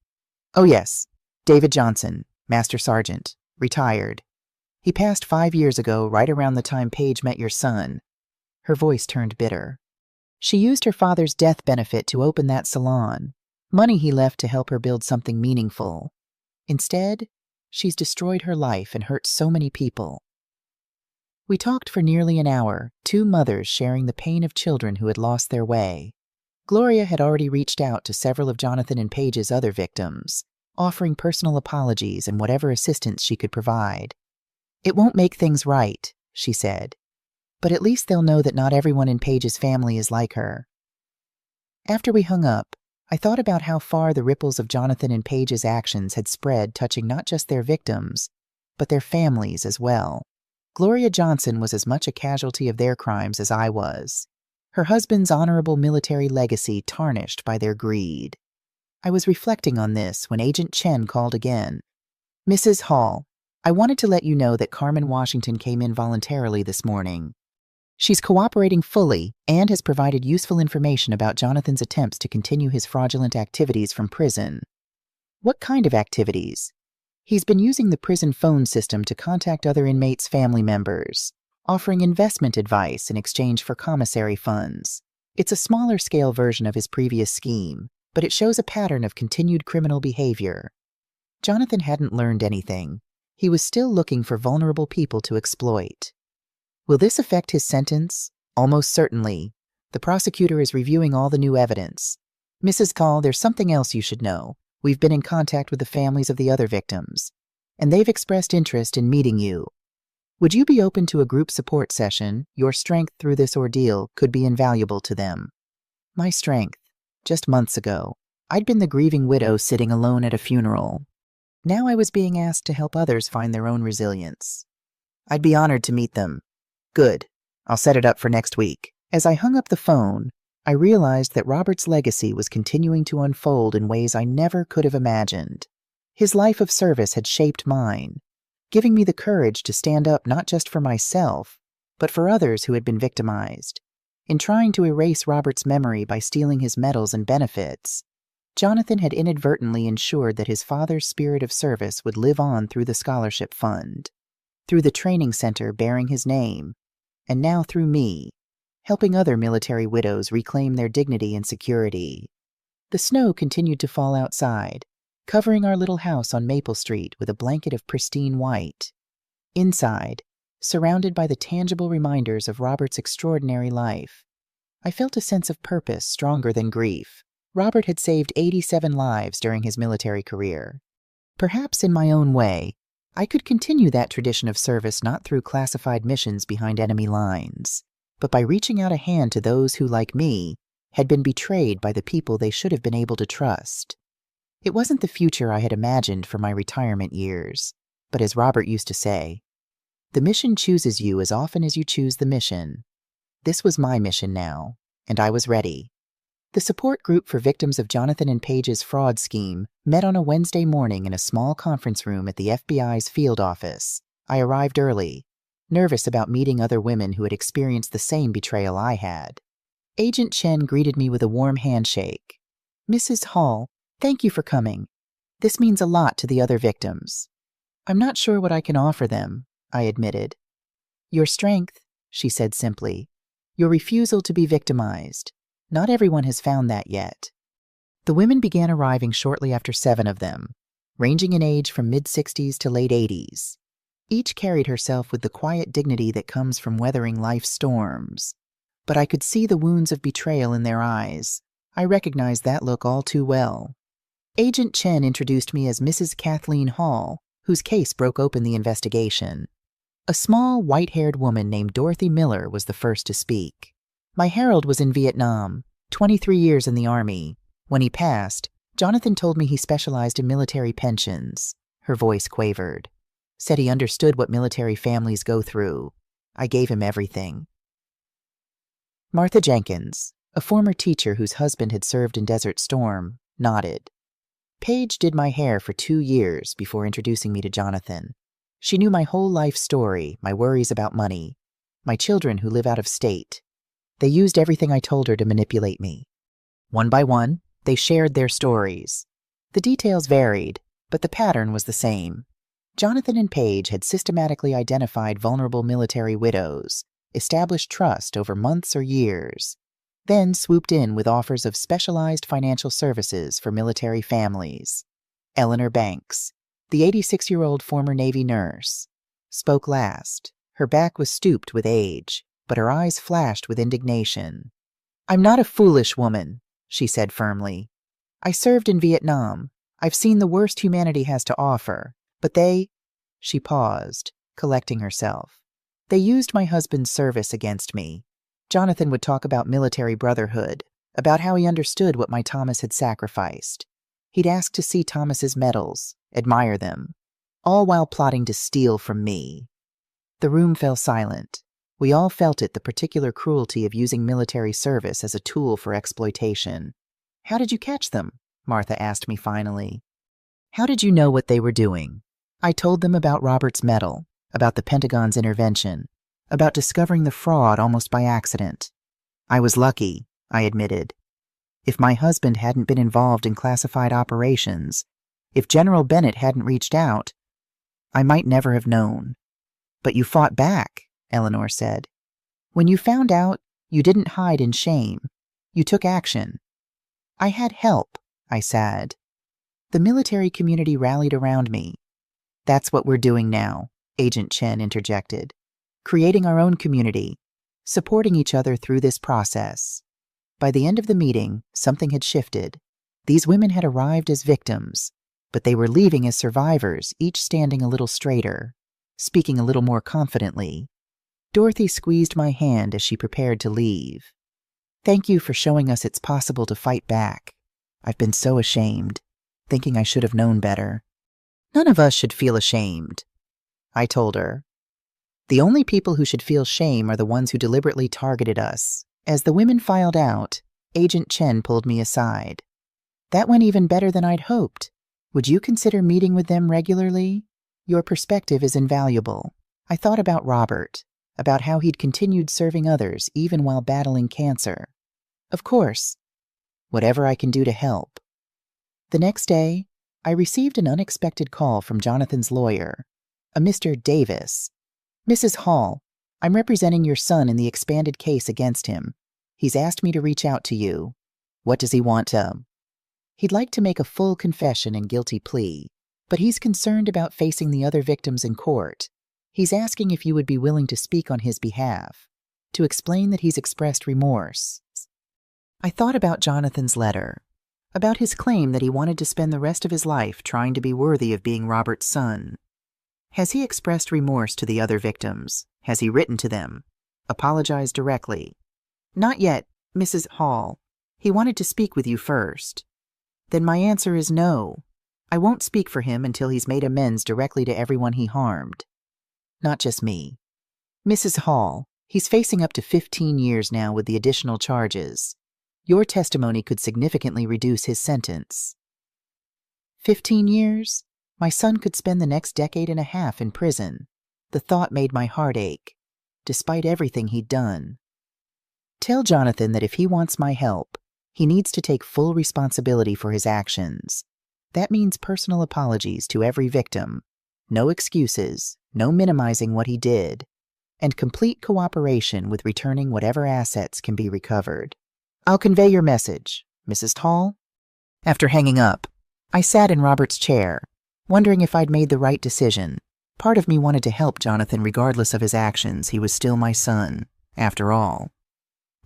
Oh yes, David Johnson, Master Sergeant, retired. He passed 5 years ago, right around the time Paige met your son. Her voice turned bitter. She used her father's death benefit to open that salon, money he left to help her build something meaningful. Instead, she's destroyed her life and hurt so many people. We talked for nearly an hour, 2 mothers sharing the pain of children who had lost their way. Gloria had already reached out to several of Jonathan and Paige's other victims, offering personal apologies and whatever assistance she could provide. It won't make things right, she said, but at least they'll know that not everyone in Paige's family is like her. After we hung up, I thought about how far the ripples of Jonathan and Paige's actions had spread, touching not just their victims, but their families as well. Gloria Johnson was as much a casualty of their crimes as I was. Her husband's honorable military legacy tarnished by their greed. I was reflecting on this when Agent Chen called again. "Mrs. Hall, I wanted to let you know that Carmen Washington came in voluntarily this morning. She's cooperating fully and has provided useful information about Jonathan's attempts to continue his fraudulent activities from prison." "What kind of activities?" "He's been using the prison phone system to contact other inmates' family members, offering investment advice in exchange for commissary funds. It's a smaller-scale version of his previous scheme, but it shows a pattern of continued criminal behavior." Jonathan hadn't learned anything. He was still looking for vulnerable people to exploit. "Will this affect his sentence?" "Almost certainly. The prosecutor is reviewing all the new evidence. Mrs. Call, there's something else you should know. We've been in contact with the families of the other victims, and they've expressed interest in meeting you. Would you be open to a group support session? Your strength through this ordeal could be invaluable to them." My strength. Just months ago, I'd been the grieving widow sitting alone at a funeral. Now I was being asked to help others find their own resilience. "I'd be honored to meet them." "Good. I'll set it up for next week." As I hung up the phone, I realized that Robert's legacy was continuing to unfold in ways I never could have imagined. His life of service had shaped mine, giving me the courage to stand up not just for myself, but for others who had been victimized. In trying to erase Robert's memory by stealing his medals and benefits, Jonathan had inadvertently ensured that his father's spirit of service would live on through the scholarship fund, through the training center bearing his name, and now through me, helping other military widows reclaim their dignity and security. The snow continued to fall outside, covering our little house on Maple Street with a blanket of pristine white. Inside, surrounded by the tangible reminders of Robert's extraordinary life, I felt a sense of purpose stronger than grief. Robert had saved 87 lives during his military career. Perhaps in my own way, I could continue that tradition of service not through classified missions behind enemy lines, but by reaching out a hand to those who, like me, had been betrayed by the people they should have been able to trust. It wasn't the future I had imagined for my retirement years, but as Robert used to say, "The mission chooses you as often as you choose the mission." This was my mission now, and I was ready. The support group for victims of Jonathan and Page's fraud scheme met on a Wednesday morning in a small conference room at the FBI's field office. I arrived early, nervous about meeting other women who had experienced the same betrayal I had. Agent Chen greeted me with a warm handshake. "Mrs. Hall, thank you for coming. This means a lot to the other victims." "I'm not sure what I can offer them," I admitted. "Your strength," she said simply. "Your refusal to be victimized. Not everyone has found that yet." The women began arriving shortly after 7 of them, ranging in age from mid-60s to late 80s. Each carried herself with the quiet dignity that comes from weathering life's storms. But I could see the wounds of betrayal in their eyes. I recognized that look all too well. Agent Chen introduced me as Mrs. Kathleen Hall, whose case broke open the investigation. A small, white-haired woman named Dorothy Miller was the first to speak. "My Harold was in Vietnam, 23 years in the Army. When he passed, Jonathan told me he specialized in military pensions." Her voice quavered. "Said he understood what military families go through. I gave him everything." Martha Jenkins, a former teacher whose husband had served in Desert Storm, nodded. Paige did my hair for 2 years before introducing me to Jonathan. She knew my whole life story, my worries about money, my children who live out of state. They used everything I told her to manipulate me. One by one, they shared their stories. The details varied, but the pattern was the same. Jonathan and Paige had systematically identified vulnerable military widows, established trust over months or years, then swooped in with offers of specialized financial services for military families. Eleanor Banks, the 86-year-old former Navy nurse, spoke last. Her back was stooped with age, but her eyes flashed with indignation. "I'm not a foolish woman," she said firmly. "I served in Vietnam. I've seen the worst humanity has to offer, but they—" She paused, collecting herself. "They used my husband's service against me. Jonathan would talk about military brotherhood, about how he understood what my Thomas had sacrificed. He'd ask to see Thomas's medals, admire them, all while plotting to steal from me." The room fell silent. We all felt it, the particular cruelty of using military service as a tool for exploitation. "How did you catch them?" Martha asked me finally. "How did you know what they were doing?" I told them about Robert's medal, about the Pentagon's intervention, about discovering the fraud almost by accident. "I was lucky," I admitted. "If my husband hadn't been involved in classified operations, if General Bennett hadn't reached out, I might never have known." "But you fought back," Eleanor said. "When you found out, you didn't hide in shame. You took action." "I had help," I said. The military community rallied around me. "That's what we're doing now," Agent Chen interjected. "Creating our own community, supporting each other through this process." By the end of the meeting, something had shifted. These women had arrived as victims, but they were leaving as survivors, each standing a little straighter, speaking a little more confidently. Dorothy squeezed my hand as she prepared to leave. "Thank you for showing us it's possible to fight back. I've been so ashamed, thinking I should have known better." "None of us should feel ashamed," I told her. "The only people who should feel shame are the ones who deliberately targeted us." As the women filed out, Agent Chen pulled me aside. "That went even better than I'd hoped. Would you consider meeting with them regularly? Your perspective is invaluable." I thought about Robert, about how he'd continued serving others even while battling cancer. "Of course. Whatever I can do to help." The next day, I received an unexpected call from Jonathan's lawyer, a Mr. Davis. "Mrs. Hall, I'm representing your son in the expanded case against him. He's asked me to reach out to you." "What does he want to?" "He'd like to make a full confession and guilty plea, but he's concerned about facing the other victims in court. He's asking if you would be willing to speak on his behalf, to explain that he's expressed remorse." I thought about Jonathan's letter, about his claim that he wanted to spend the rest of his life trying to be worthy of being Robert's son. Has he expressed remorse to the other victims? Has he written to them? Apologized directly? "Not yet, Mrs. Hall. He wanted to speak with you first." "Then my answer is no. I won't speak for him until he's made amends directly to everyone he harmed. Not just me. Mrs. Hall, he's facing up to 15 years now with the additional charges. Your testimony could significantly reduce his sentence." 15 years? My son could spend the next decade and a half in prison. The thought made my heart ache, despite everything he'd done. "Tell Jonathan that if he wants my help, he needs to take full responsibility for his actions. That means personal apologies to every victim, no excuses, no minimizing what he did, and complete cooperation with returning whatever assets can be recovered." "I'll convey your message, Mrs. Hall." After hanging up, I sat in Robert's chair, wondering if I'd made the right decision. Part of me wanted to help Jonathan regardless of his actions. He was still my son, after all.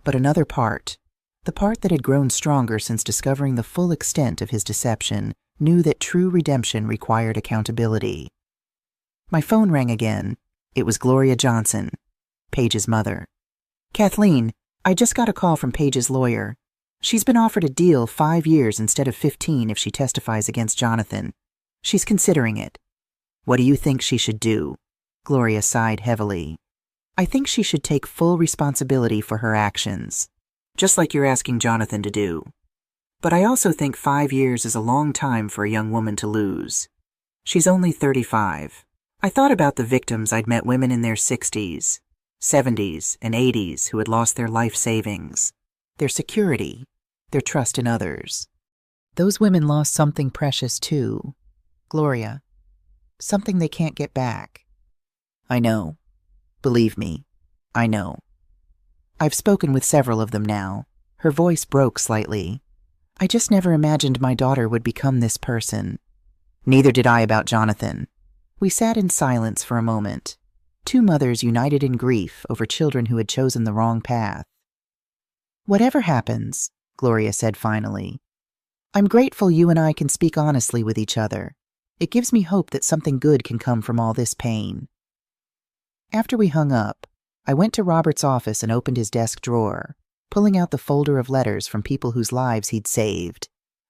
But another part, the part that had grown stronger since discovering the full extent of his deception, knew that true redemption required accountability. My phone rang again. It was Gloria Johnson, Paige's mother. "Kathleen, I just got a call from Paige's lawyer. She's been offered a deal 5 years instead of 15 if she testifies against Jonathan. She's considering it." "What do you think she should do?" Gloria sighed heavily. "I think she should take full responsibility for her actions, just like you're asking Jonathan to do. But I also think 5 years is a long time for a young woman to lose. She's only 35. I thought about the victims I'd met, women in their 60s, 70s, and 80s who had lost their life savings, their security, their trust in others. Those women lost something precious too, Gloria, something they can't get back." "I know. Believe me, I know. I've spoken with several of them now." Her voice broke slightly. "I just never imagined my daughter would become this person." "Neither did I about Jonathan." We sat in silence for a moment, two mothers united in grief over children who had chosen the wrong path. "Whatever happens," Gloria said finally, "I'm grateful you and I can speak honestly with each other. It gives me hope that something good can come from all this pain." After we hung up, I went to Robert's office and opened his desk drawer, pulling out the folder of letters from people whose lives he'd saved.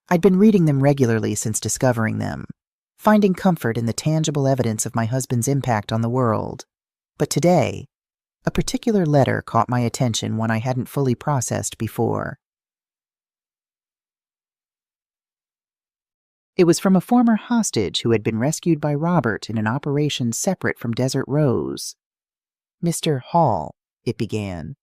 I'd been reading them regularly since discovering them, finding comfort in the tangible evidence of my husband's impact on the world. But today, a particular letter caught my attention, one I hadn't fully processed before. It was from a former hostage who had been rescued by Robert in an operation separate from Desert Rose. "Mr. Hall," it began,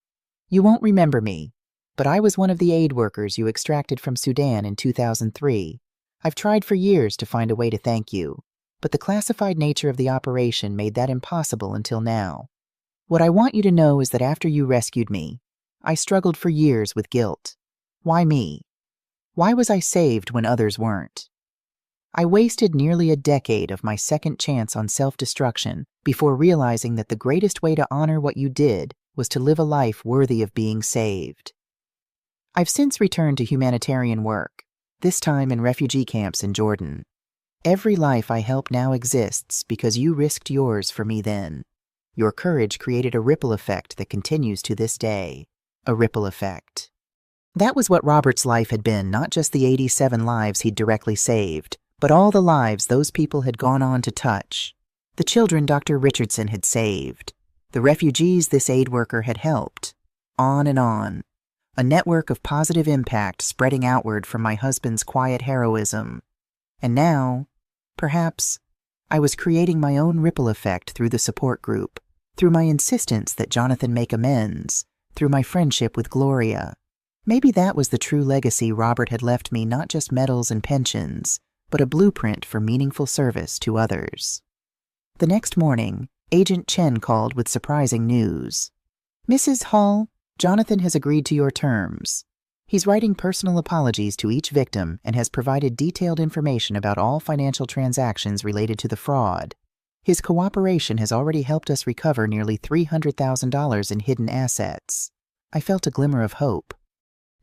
"you won't remember me, but I was one of the aid workers you extracted from Sudan in 2003. I've tried for years to find a way to thank you, but the classified nature of the operation made that impossible until now. What I want you to know is that after you rescued me, I struggled for years with guilt. Why me? Why was I saved when others weren't? I wasted nearly a decade of my second chance on self-destruction before realizing that the greatest way to honor what you did was to live a life worthy of being saved. I've since returned to humanitarian work, this time in refugee camps in Jordan. Every life I help now exists because you risked yours for me then. Your courage created a ripple effect that continues to this day. A ripple effect." That was what Robert's life had been, not just the 87 lives he'd directly saved, but all the lives those people had gone on to touch. The children Dr. Richardson had saved. The refugees this aid worker had helped. On and on. A network of positive impact spreading outward from my husband's quiet heroism. And now, perhaps, I was creating my own ripple effect through the support group, through my insistence that Jonathan make amends, through my friendship with Gloria. Maybe that was the true legacy Robert had left me, not just medals and pensions, but a blueprint for meaningful service to others. The next morning, Agent Chen called with surprising news. "Mrs. Hall, Jonathan has agreed to your terms. He's writing personal apologies to each victim and has provided detailed information about all financial transactions related to the fraud. His cooperation has already helped us recover nearly $300,000 in hidden assets." I felt a glimmer of hope.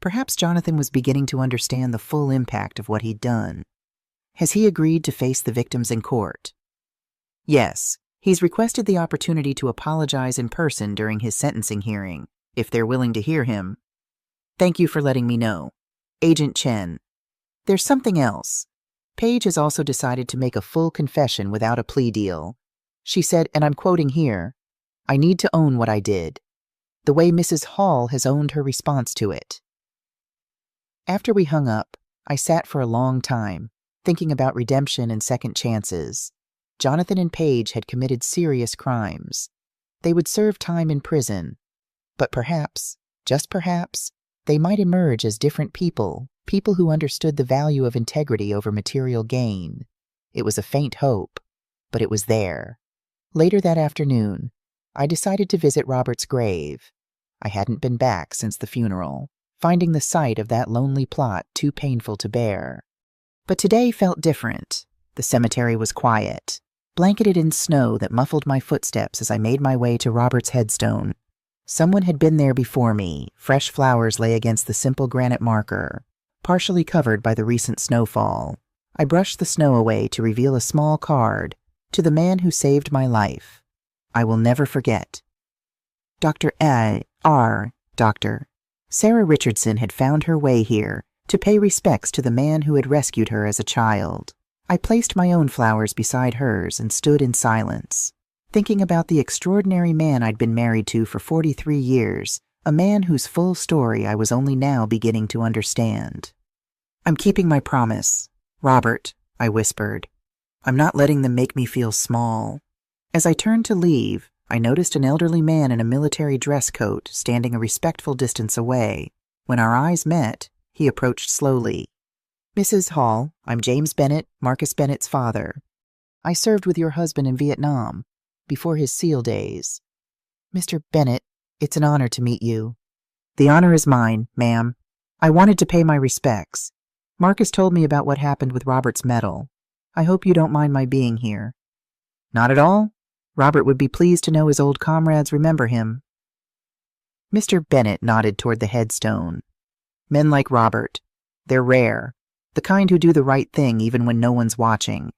Perhaps Jonathan was beginning to understand the full impact of what he'd done. "Has he agreed to face the victims in court?" "Yes. He's requested the opportunity to apologize in person during his sentencing hearing, if they're willing to hear him. Thank you for letting me know. Agent Chen." "There's something else. Paige has also decided to make a full confession without a plea deal. She said, and I'm quoting here, 'I need to own what I did, the way Mrs. Hall has owned her response to it.'" After we hung up, I sat for a long time, thinking about redemption and second chances. Jonathan and Paige had committed serious crimes. They would serve time in prison, but perhaps, just perhaps, they might emerge as different people who understood the value of integrity over material gain. It was a faint hope, but it was there. Later that afternoon, I decided to visit Robert's grave. I hadn't been back since the funeral, finding the sight of that lonely plot too painful to bear. But today felt different. The cemetery was quiet, blanketed in snow that muffled my footsteps as I made my way to Robert's headstone. Someone had been there before me. Fresh flowers lay against the simple granite marker, partially covered by the recent snowfall. I brushed the snow away to reveal a small card, "To the man who saved my life. I will never forget. Dr. Dr. Sarah Richardson had found her way here to pay respects to the man who had rescued her as a child." I placed my own flowers beside hers and stood in silence, thinking about the extraordinary man I'd been married to for 43 years, a man whose full story I was only now beginning to understand. "I'm keeping my promise, Robert," I whispered. "I'm not letting them make me feel small." As I turned to leave, I noticed an elderly man in a military dress coat standing a respectful distance away. When our eyes met, he approached slowly. "Mrs. Hall, I'm James Bennett, Marcus Bennett's father. I served with your husband in Vietnam, before his SEAL days. Mr. Bennett, it's an honor to meet you." "The honor is mine, ma'am. I wanted to pay my respects. Marcus told me about what happened with Robert's medal. I hope you don't mind my being here." "Not at all. Robert would be pleased to know his old comrades remember him." Mr. Bennett nodded toward the headstone. "Men like Robert. They're rare. The kind who do the right thing even when no one's watching.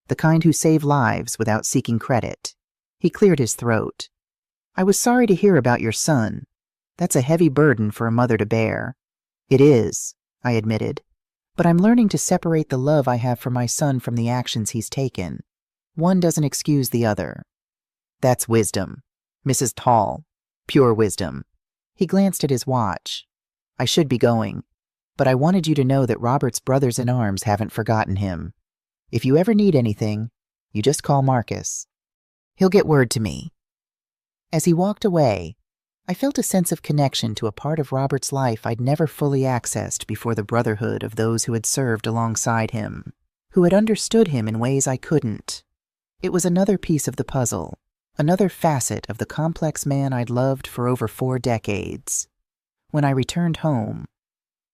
The kind who save lives without seeking credit." He cleared his throat. "I was sorry to hear about your son. That's a heavy burden for a mother to bear." "It is," I admitted. "But I'm learning to separate the love I have for my son from the actions he's taken. One doesn't excuse the other." "That's wisdom. Mrs. Tall. Pure wisdom. He glanced at his watch. I should be going, but I wanted you to know that Robert's brothers-in-arms haven't forgotten him. If you ever need anything, you just call Marcus. He'll get word to me. As he walked away, I felt a sense of connection to a part of Robert's life I'd never fully accessed before the brotherhood of those who had served alongside him, who had understood him in ways I couldn't. It was another piece of the puzzle, another facet of the complex man I'd loved for over 4 decades. When I returned home,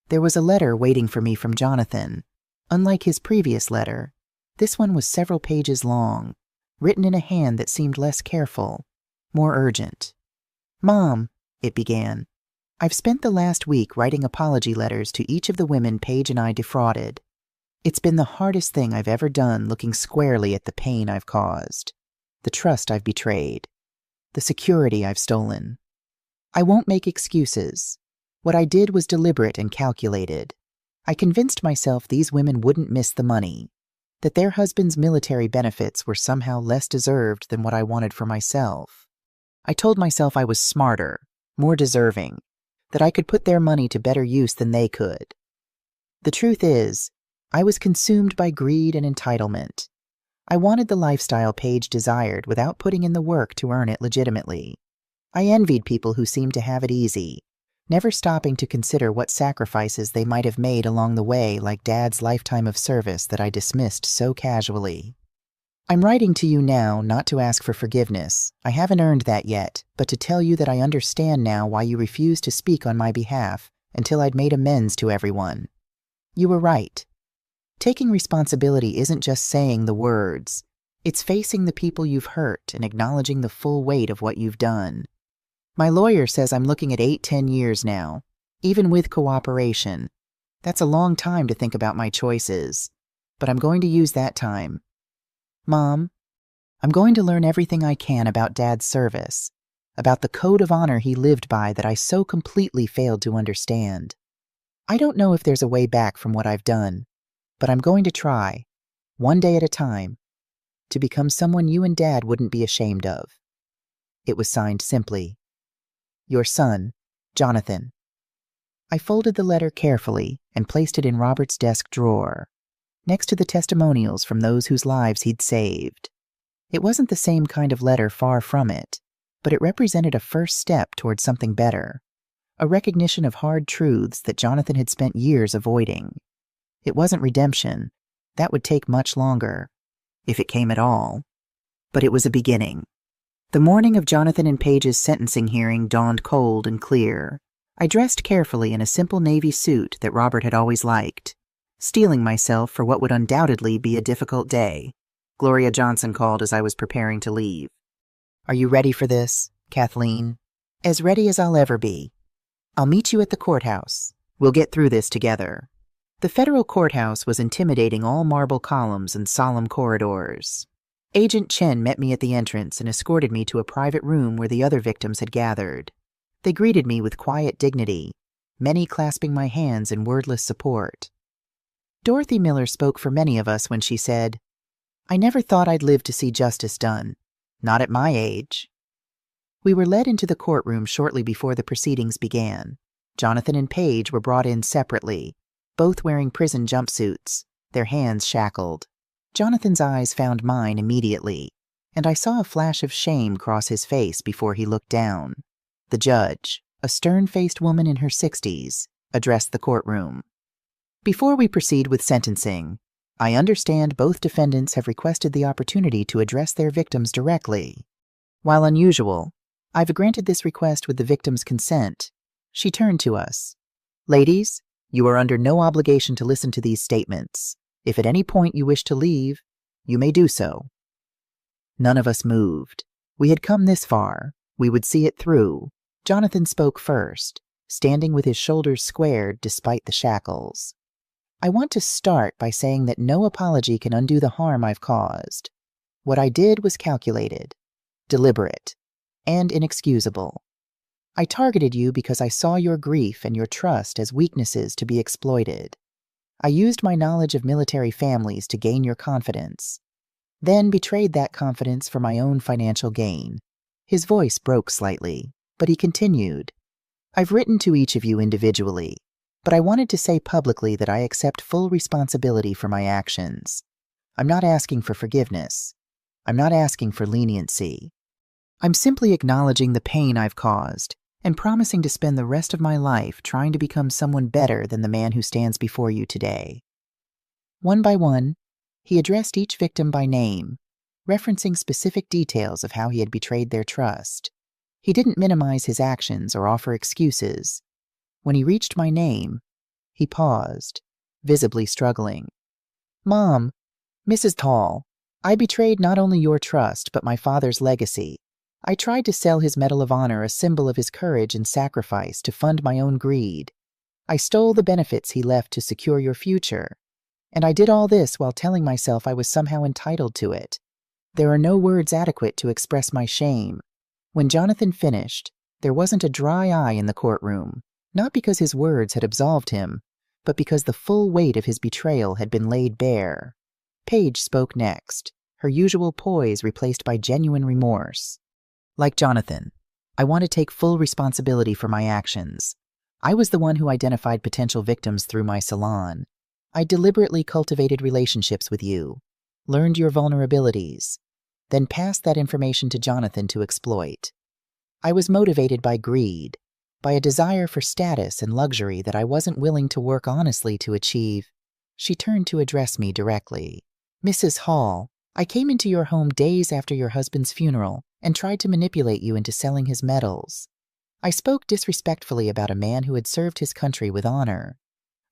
there was a letter waiting for me from Jonathan. Unlike his previous letter, this one was several pages long, written in a hand that seemed less careful, more urgent. Mom, it began, I've spent the last week writing apology letters to each of the women Paige and I defrauded. It's been the hardest thing I've ever done, looking squarely at the pain I've caused, the trust I've betrayed, the security I've stolen. I won't make excuses. What I did was deliberate and calculated. I convinced myself these women wouldn't miss the money, that their husbands' military benefits were somehow less deserved than what I wanted for myself. I told myself I was smarter, more deserving, that I could put their money to better use than they could. The truth is, I was consumed by greed and entitlement. I wanted the lifestyle Paige desired without putting in the work to earn it legitimately. I envied people who seemed to have it easy, never stopping to consider what sacrifices they might have made along the way, like Dad's lifetime of service that I dismissed so casually. I'm writing to you now not to ask for forgiveness. I haven't earned that yet, but to tell you that I understand now why you refused to speak on my behalf until I'd made amends to everyone. You were right. Taking responsibility isn't just saying the words. It's facing the people you've hurt and acknowledging the full weight of what you've done. My lawyer says I'm looking at 8-10 years now, even with cooperation. That's a long time to think about my choices, but I'm going to use that time. Mom, I'm going to learn everything I can about Dad's service, about the code of honor he lived by that I so completely failed to understand. I don't know if there's a way back from what I've done, but I'm going to try, one day at a time, to become someone you and Dad wouldn't be ashamed of. It was signed simply, Your son, Jonathan. I folded the letter carefully and placed it in Robert's desk drawer, next to the testimonials from those whose lives he'd saved. It wasn't the same kind of letter, far from it, but it represented a first step toward something better, a recognition of hard truths that Jonathan had spent years avoiding. It wasn't redemption. That would take much longer, if it came at all. But it was a beginning. The morning of Jonathan and Paige's sentencing hearing dawned cold and clear. I dressed carefully in a simple navy suit that Robert had always liked, steeling myself for what would undoubtedly be a difficult day. Gloria Johnson called as I was preparing to leave. Are you ready for this, Kathleen? As ready as I'll ever be. I'll meet you at the courthouse. We'll get through this together. The federal courthouse was intimidating, all marble columns and solemn corridors. Agent Chen met me at the entrance and escorted me to a private room where the other victims had gathered. They greeted me with quiet dignity, many clasping my hands in wordless support. Dorothy Miller spoke for many of us when she said, I never thought I'd live to see justice done. Not at my age. We were led into the courtroom shortly before the proceedings began. Jonathan and Paige were brought in separately, both wearing prison jumpsuits, their hands shackled. Jonathan's eyes found mine immediately, and I saw a flash of shame cross his face before he looked down. The judge, a stern-faced woman in her 60s, addressed the courtroom. Before we proceed with sentencing, I understand both defendants have requested the opportunity to address their victims directly. While unusual, I've granted this request with the victim's consent. She turned to us. Ladies, you are under no obligation to listen to these statements. If at any point you wish to leave, you may do so. None of us moved. We had come this far. We would see it through. Jonathan spoke first, standing with his shoulders squared despite the shackles. I want to start by saying that no apology can undo the harm I've caused. What I did was calculated, deliberate, and inexcusable. I targeted you because I saw your grief and your trust as weaknesses to be exploited. I used my knowledge of military families to gain your confidence, then betrayed that confidence for my own financial gain. His voice broke slightly, but he continued, "I've written to each of you individually, but I wanted to say publicly that I accept full responsibility for my actions. I'm not asking for forgiveness. I'm not asking for leniency. I'm simply acknowledging the pain I've caused and promising to spend the rest of my life trying to become someone better than the man who stands before you today." One by one, he addressed each victim by name, referencing specific details of how he had betrayed their trust. He didn't minimize his actions or offer excuses. When he reached my name, he paused, visibly struggling. "Mom, Mrs. Tall, I betrayed not only your trust, but my father's legacy. I tried to sell his Medal of Honor, a symbol of his courage and sacrifice, to fund my own greed. I stole the benefits he left to secure your future. And I did all this while telling myself I was somehow entitled to it. There are no words adequate to express my shame." When Jonathan finished, there wasn't a dry eye in the courtroom, not because his words had absolved him, but because the full weight of his betrayal had been laid bare. Paige spoke next, her usual poise replaced by genuine remorse. "Like Jonathan, I want to take full responsibility for my actions. I was the one who identified potential victims through my salon. I deliberately cultivated relationships with you, learned your vulnerabilities, then passed that information to Jonathan to exploit. I was motivated by greed, by a desire for status and luxury that I wasn't willing to work honestly to achieve." She turned to address me directly. "Mrs. Hall, I came into your home days after your husband's funeral and tried to manipulate you into selling his medals. I spoke disrespectfully about a man who had served his country with honor.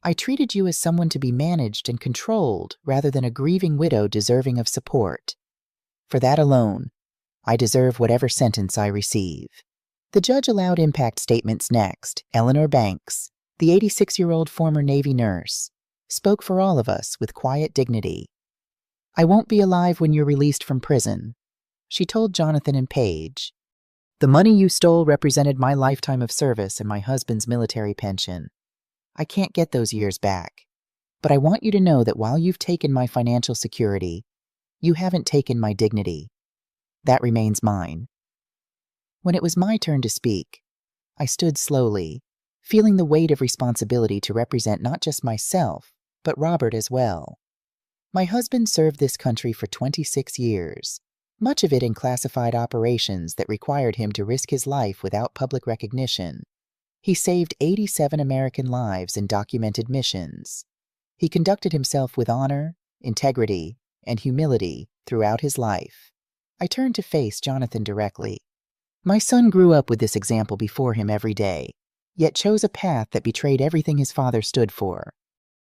I treated you as someone to be managed and controlled rather than a grieving widow deserving of support. For that alone, I deserve whatever sentence I receive." The judge allowed impact statements next. Eleanor Banks, the 86-year-old former Navy nurse, spoke for all of us with quiet dignity. "I won't be alive when you're released from prison," she told Jonathan and Paige. "The money you stole represented my lifetime of service and my husband's military pension. I can't get those years back, but I want you to know that while you've taken my financial security, you haven't taken my dignity. That remains mine." When it was my turn to speak, I stood slowly, feeling the weight of responsibility to represent not just myself, but Robert as well. My husband served this country for 26 years, much of it in classified operations that required him to risk his life without public recognition. He saved 87 American lives in documented missions. He conducted himself with honor, integrity, and humility throughout his life. I turned to face Jonathan directly. My son grew up with this example before him every day, yet chose a path that betrayed everything his father stood for.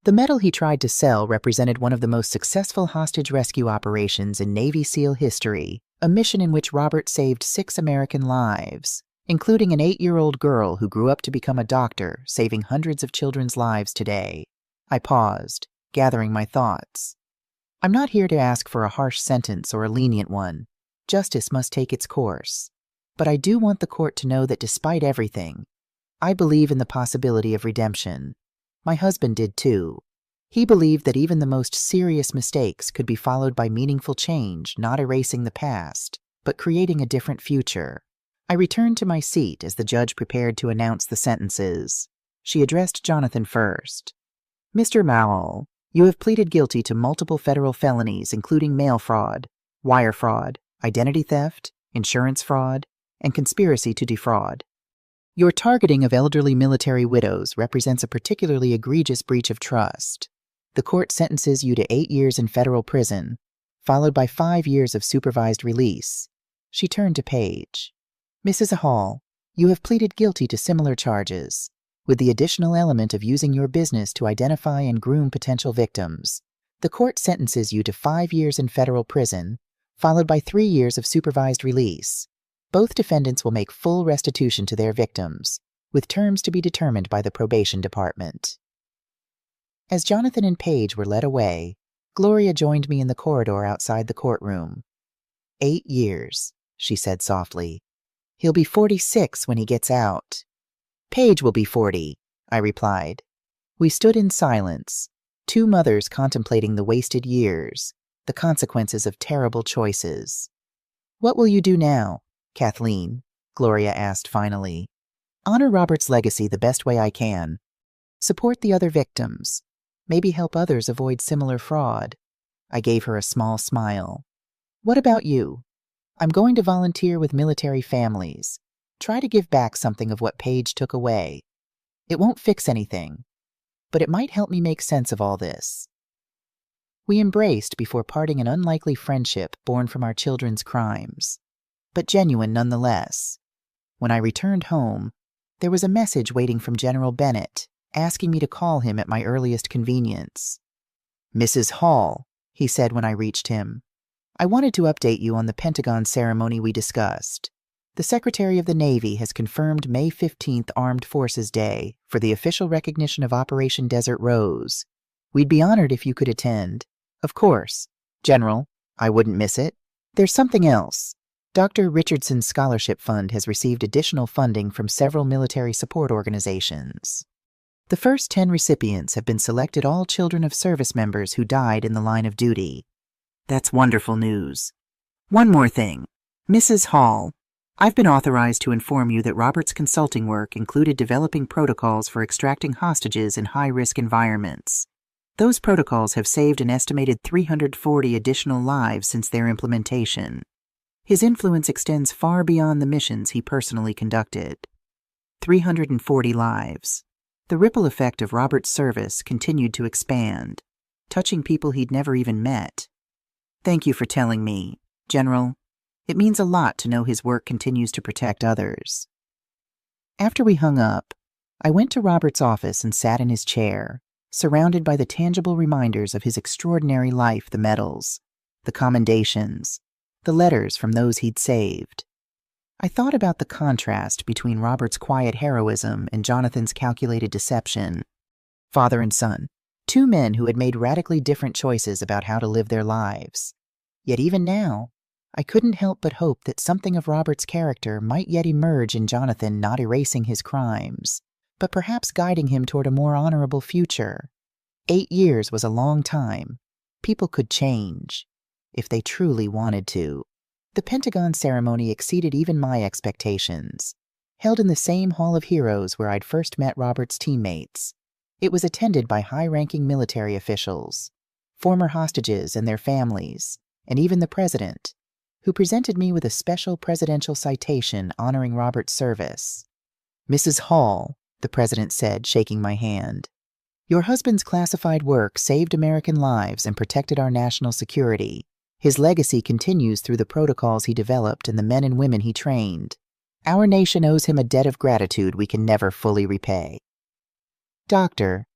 The medal he tried to sell represented one of the most successful hostage rescue operations in Navy SEAL history, a mission in which Robert saved 6 American lives, including an 8-year-old girl who grew up to become a doctor, saving hundreds of children's lives today. I paused, gathering my thoughts. I'm not here to ask for a harsh sentence or a lenient one. Justice must take its course. But I do want the court to know that despite everything, I believe in the possibility of redemption. My husband did too. He believed that even the most serious mistakes could be followed by meaningful change, not erasing the past, but creating a different future. I returned to my seat as the judge prepared to announce the sentences. She addressed Jonathan first. "Mr. Mowell, you have pleaded guilty to multiple federal felonies, including mail fraud, wire fraud, identity theft, insurance fraud, and conspiracy to defraud. Your targeting of elderly military widows represents a particularly egregious breach of trust. The court sentences you to 8 years in federal prison, followed by 5 years of supervised release." She turned to Paige. "Mrs. Hall, you have pleaded guilty to similar charges, with the additional element of using your business to identify and groom potential victims. The court sentences you to 5 years in federal prison, followed by 3 years of supervised release. Both defendants will make full restitution to their victims, with terms to be determined by the probation department." As Jonathan and Paige were led away, Gloria joined me in the corridor outside the courtroom. 8 years, she said softly. "He'll be 46 when he gets out." "Paige will be 40, I replied. We stood in silence, 2 mothers contemplating the wasted years, the consequences of terrible choices. "What will you do now?" Kathleen, Gloria asked finally. Honor Robert's legacy the best way I can. Support the other victims. Maybe help others avoid similar fraud. I gave her a small smile. What about you? I'm going to volunteer with military families. Try to give back something of what Paige took away. It won't fix anything, but it might help me make sense of all this. We embraced before parting an unlikely friendship born from our children's crimes, but genuine nonetheless. When I returned home, there was a message waiting from General Bennett, asking me to call him at my earliest convenience. Mrs. Hall, he said when I reached him, I wanted to update you on the Pentagon ceremony we discussed. The Secretary of the Navy has confirmed May 15th Armed Forces Day for the official recognition of Operation Desert Rose. We'd be honored if you could attend. Of course. General, I wouldn't miss it. There's something else. Dr. Richardson's Scholarship Fund has received additional funding from several military support organizations. The first 10 recipients have been selected all children of service members who died in the line of duty. That's wonderful news. One more thing. Mrs. Hall, I've been authorized to inform you that Robert's consulting work included developing protocols for extracting hostages in high-risk environments. Those protocols have saved an estimated 340 additional lives since their implementation. His influence extends far beyond the missions he personally conducted. 340 lives. The ripple effect of Robert's service continued to expand, touching people he'd never even met. Thank you for telling me, General. It means a lot to know his work continues to protect others. After we hung up, I went to Robert's office and sat in his chair, surrounded by the tangible reminders of his extraordinary life, the medals, the commendations, the letters from those he'd saved. I thought about the contrast between Robert's quiet heroism and Jonathan's calculated deception. Father and son, two men who had made radically different choices about how to live their lives. Yet even now, I couldn't help but hope that something of Robert's character might yet emerge in Jonathan, not erasing his crimes, but perhaps guiding him toward a more honorable future. 8 years was a long time. People could change, if they truly wanted to. The Pentagon ceremony exceeded even my expectations. Held in the same Hall of Heroes where I'd first met Robert's teammates, it was attended by high-ranking military officials, former hostages and their families, and even the president, who presented me with a special presidential citation honoring Robert's service. Mrs. Hall, the president said, shaking my hand, your husband's classified work saved American lives and protected our national security. His legacy continues through the protocols he developed and the men and women he trained. Our nation owes him a debt of gratitude we can never fully repay. Doctor,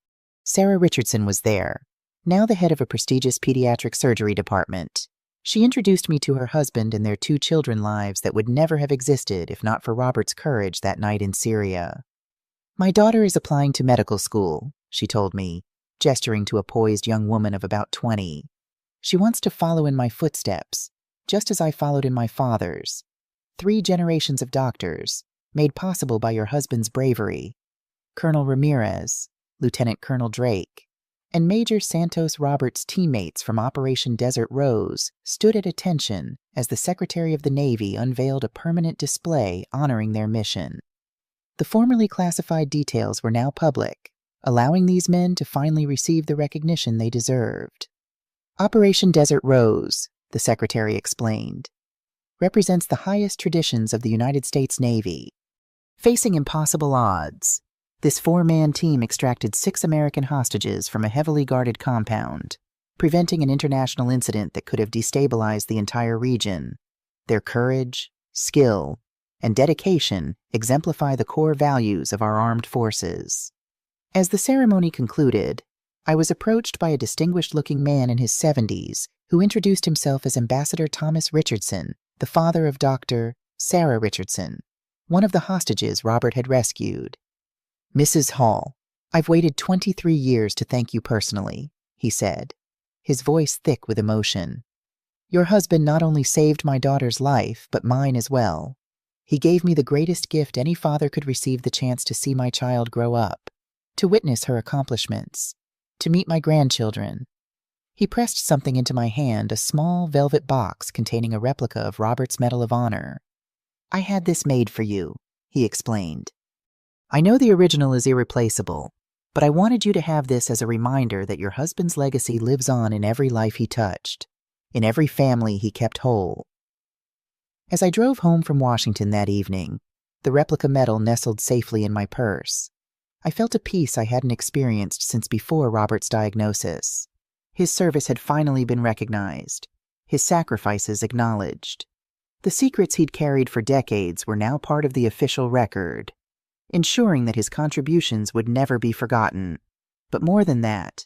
Sarah Richardson was there, now the head of a prestigious pediatric surgery department. She introduced me to her husband and their 2 children lives that would never have existed if not for Robert's courage that night in Syria. My daughter is applying to medical school, she told me, gesturing to a poised young woman of about 20. She wants to follow in my footsteps, just as I followed in my father's. 3 generations of doctors, made possible by your husband's bravery. Colonel Ramirez, Lieutenant Colonel Drake, and Major Santos Roberts' teammates from Operation Desert Rose stood at attention as the Secretary of the Navy unveiled a permanent display honoring their mission. The formerly classified details were now public, allowing these men to finally receive the recognition they deserved. Operation Desert Rose, the Secretary explained, represents the highest traditions of the United States Navy. Facing impossible odds, this 4-man team extracted 6 American hostages from a heavily guarded compound, preventing an international incident that could have destabilized the entire region. Their courage, skill, and dedication exemplify the core values of our armed forces. As the ceremony concluded, I was approached by a distinguished-looking man in his 70s who introduced himself as Ambassador Thomas Richardson, the father of Dr. Sarah Richardson, one of the hostages Robert had rescued. Mrs. Hall, I've waited 23 years to thank you personally, he said, his voice thick with emotion. Your husband not only saved my daughter's life, but mine as well. He gave me the greatest gift any father could receive, the chance to see my child grow up, to witness her accomplishments, to meet my grandchildren. He pressed something into my hand, a small velvet box containing a replica of Robert's Medal of Honor. "I had this made for you," he explained. "I know the original is irreplaceable, but I wanted you to have this as a reminder that your husband's legacy lives on in every life he touched, in every family he kept whole." As I drove home from Washington that evening, the replica medal nestled safely in my purse. I felt a peace I hadn't experienced since before Robert's diagnosis. His service had finally been recognized, his sacrifices acknowledged. The secrets he'd carried for decades were now part of the official record, ensuring that his contributions would never be forgotten. But more than that,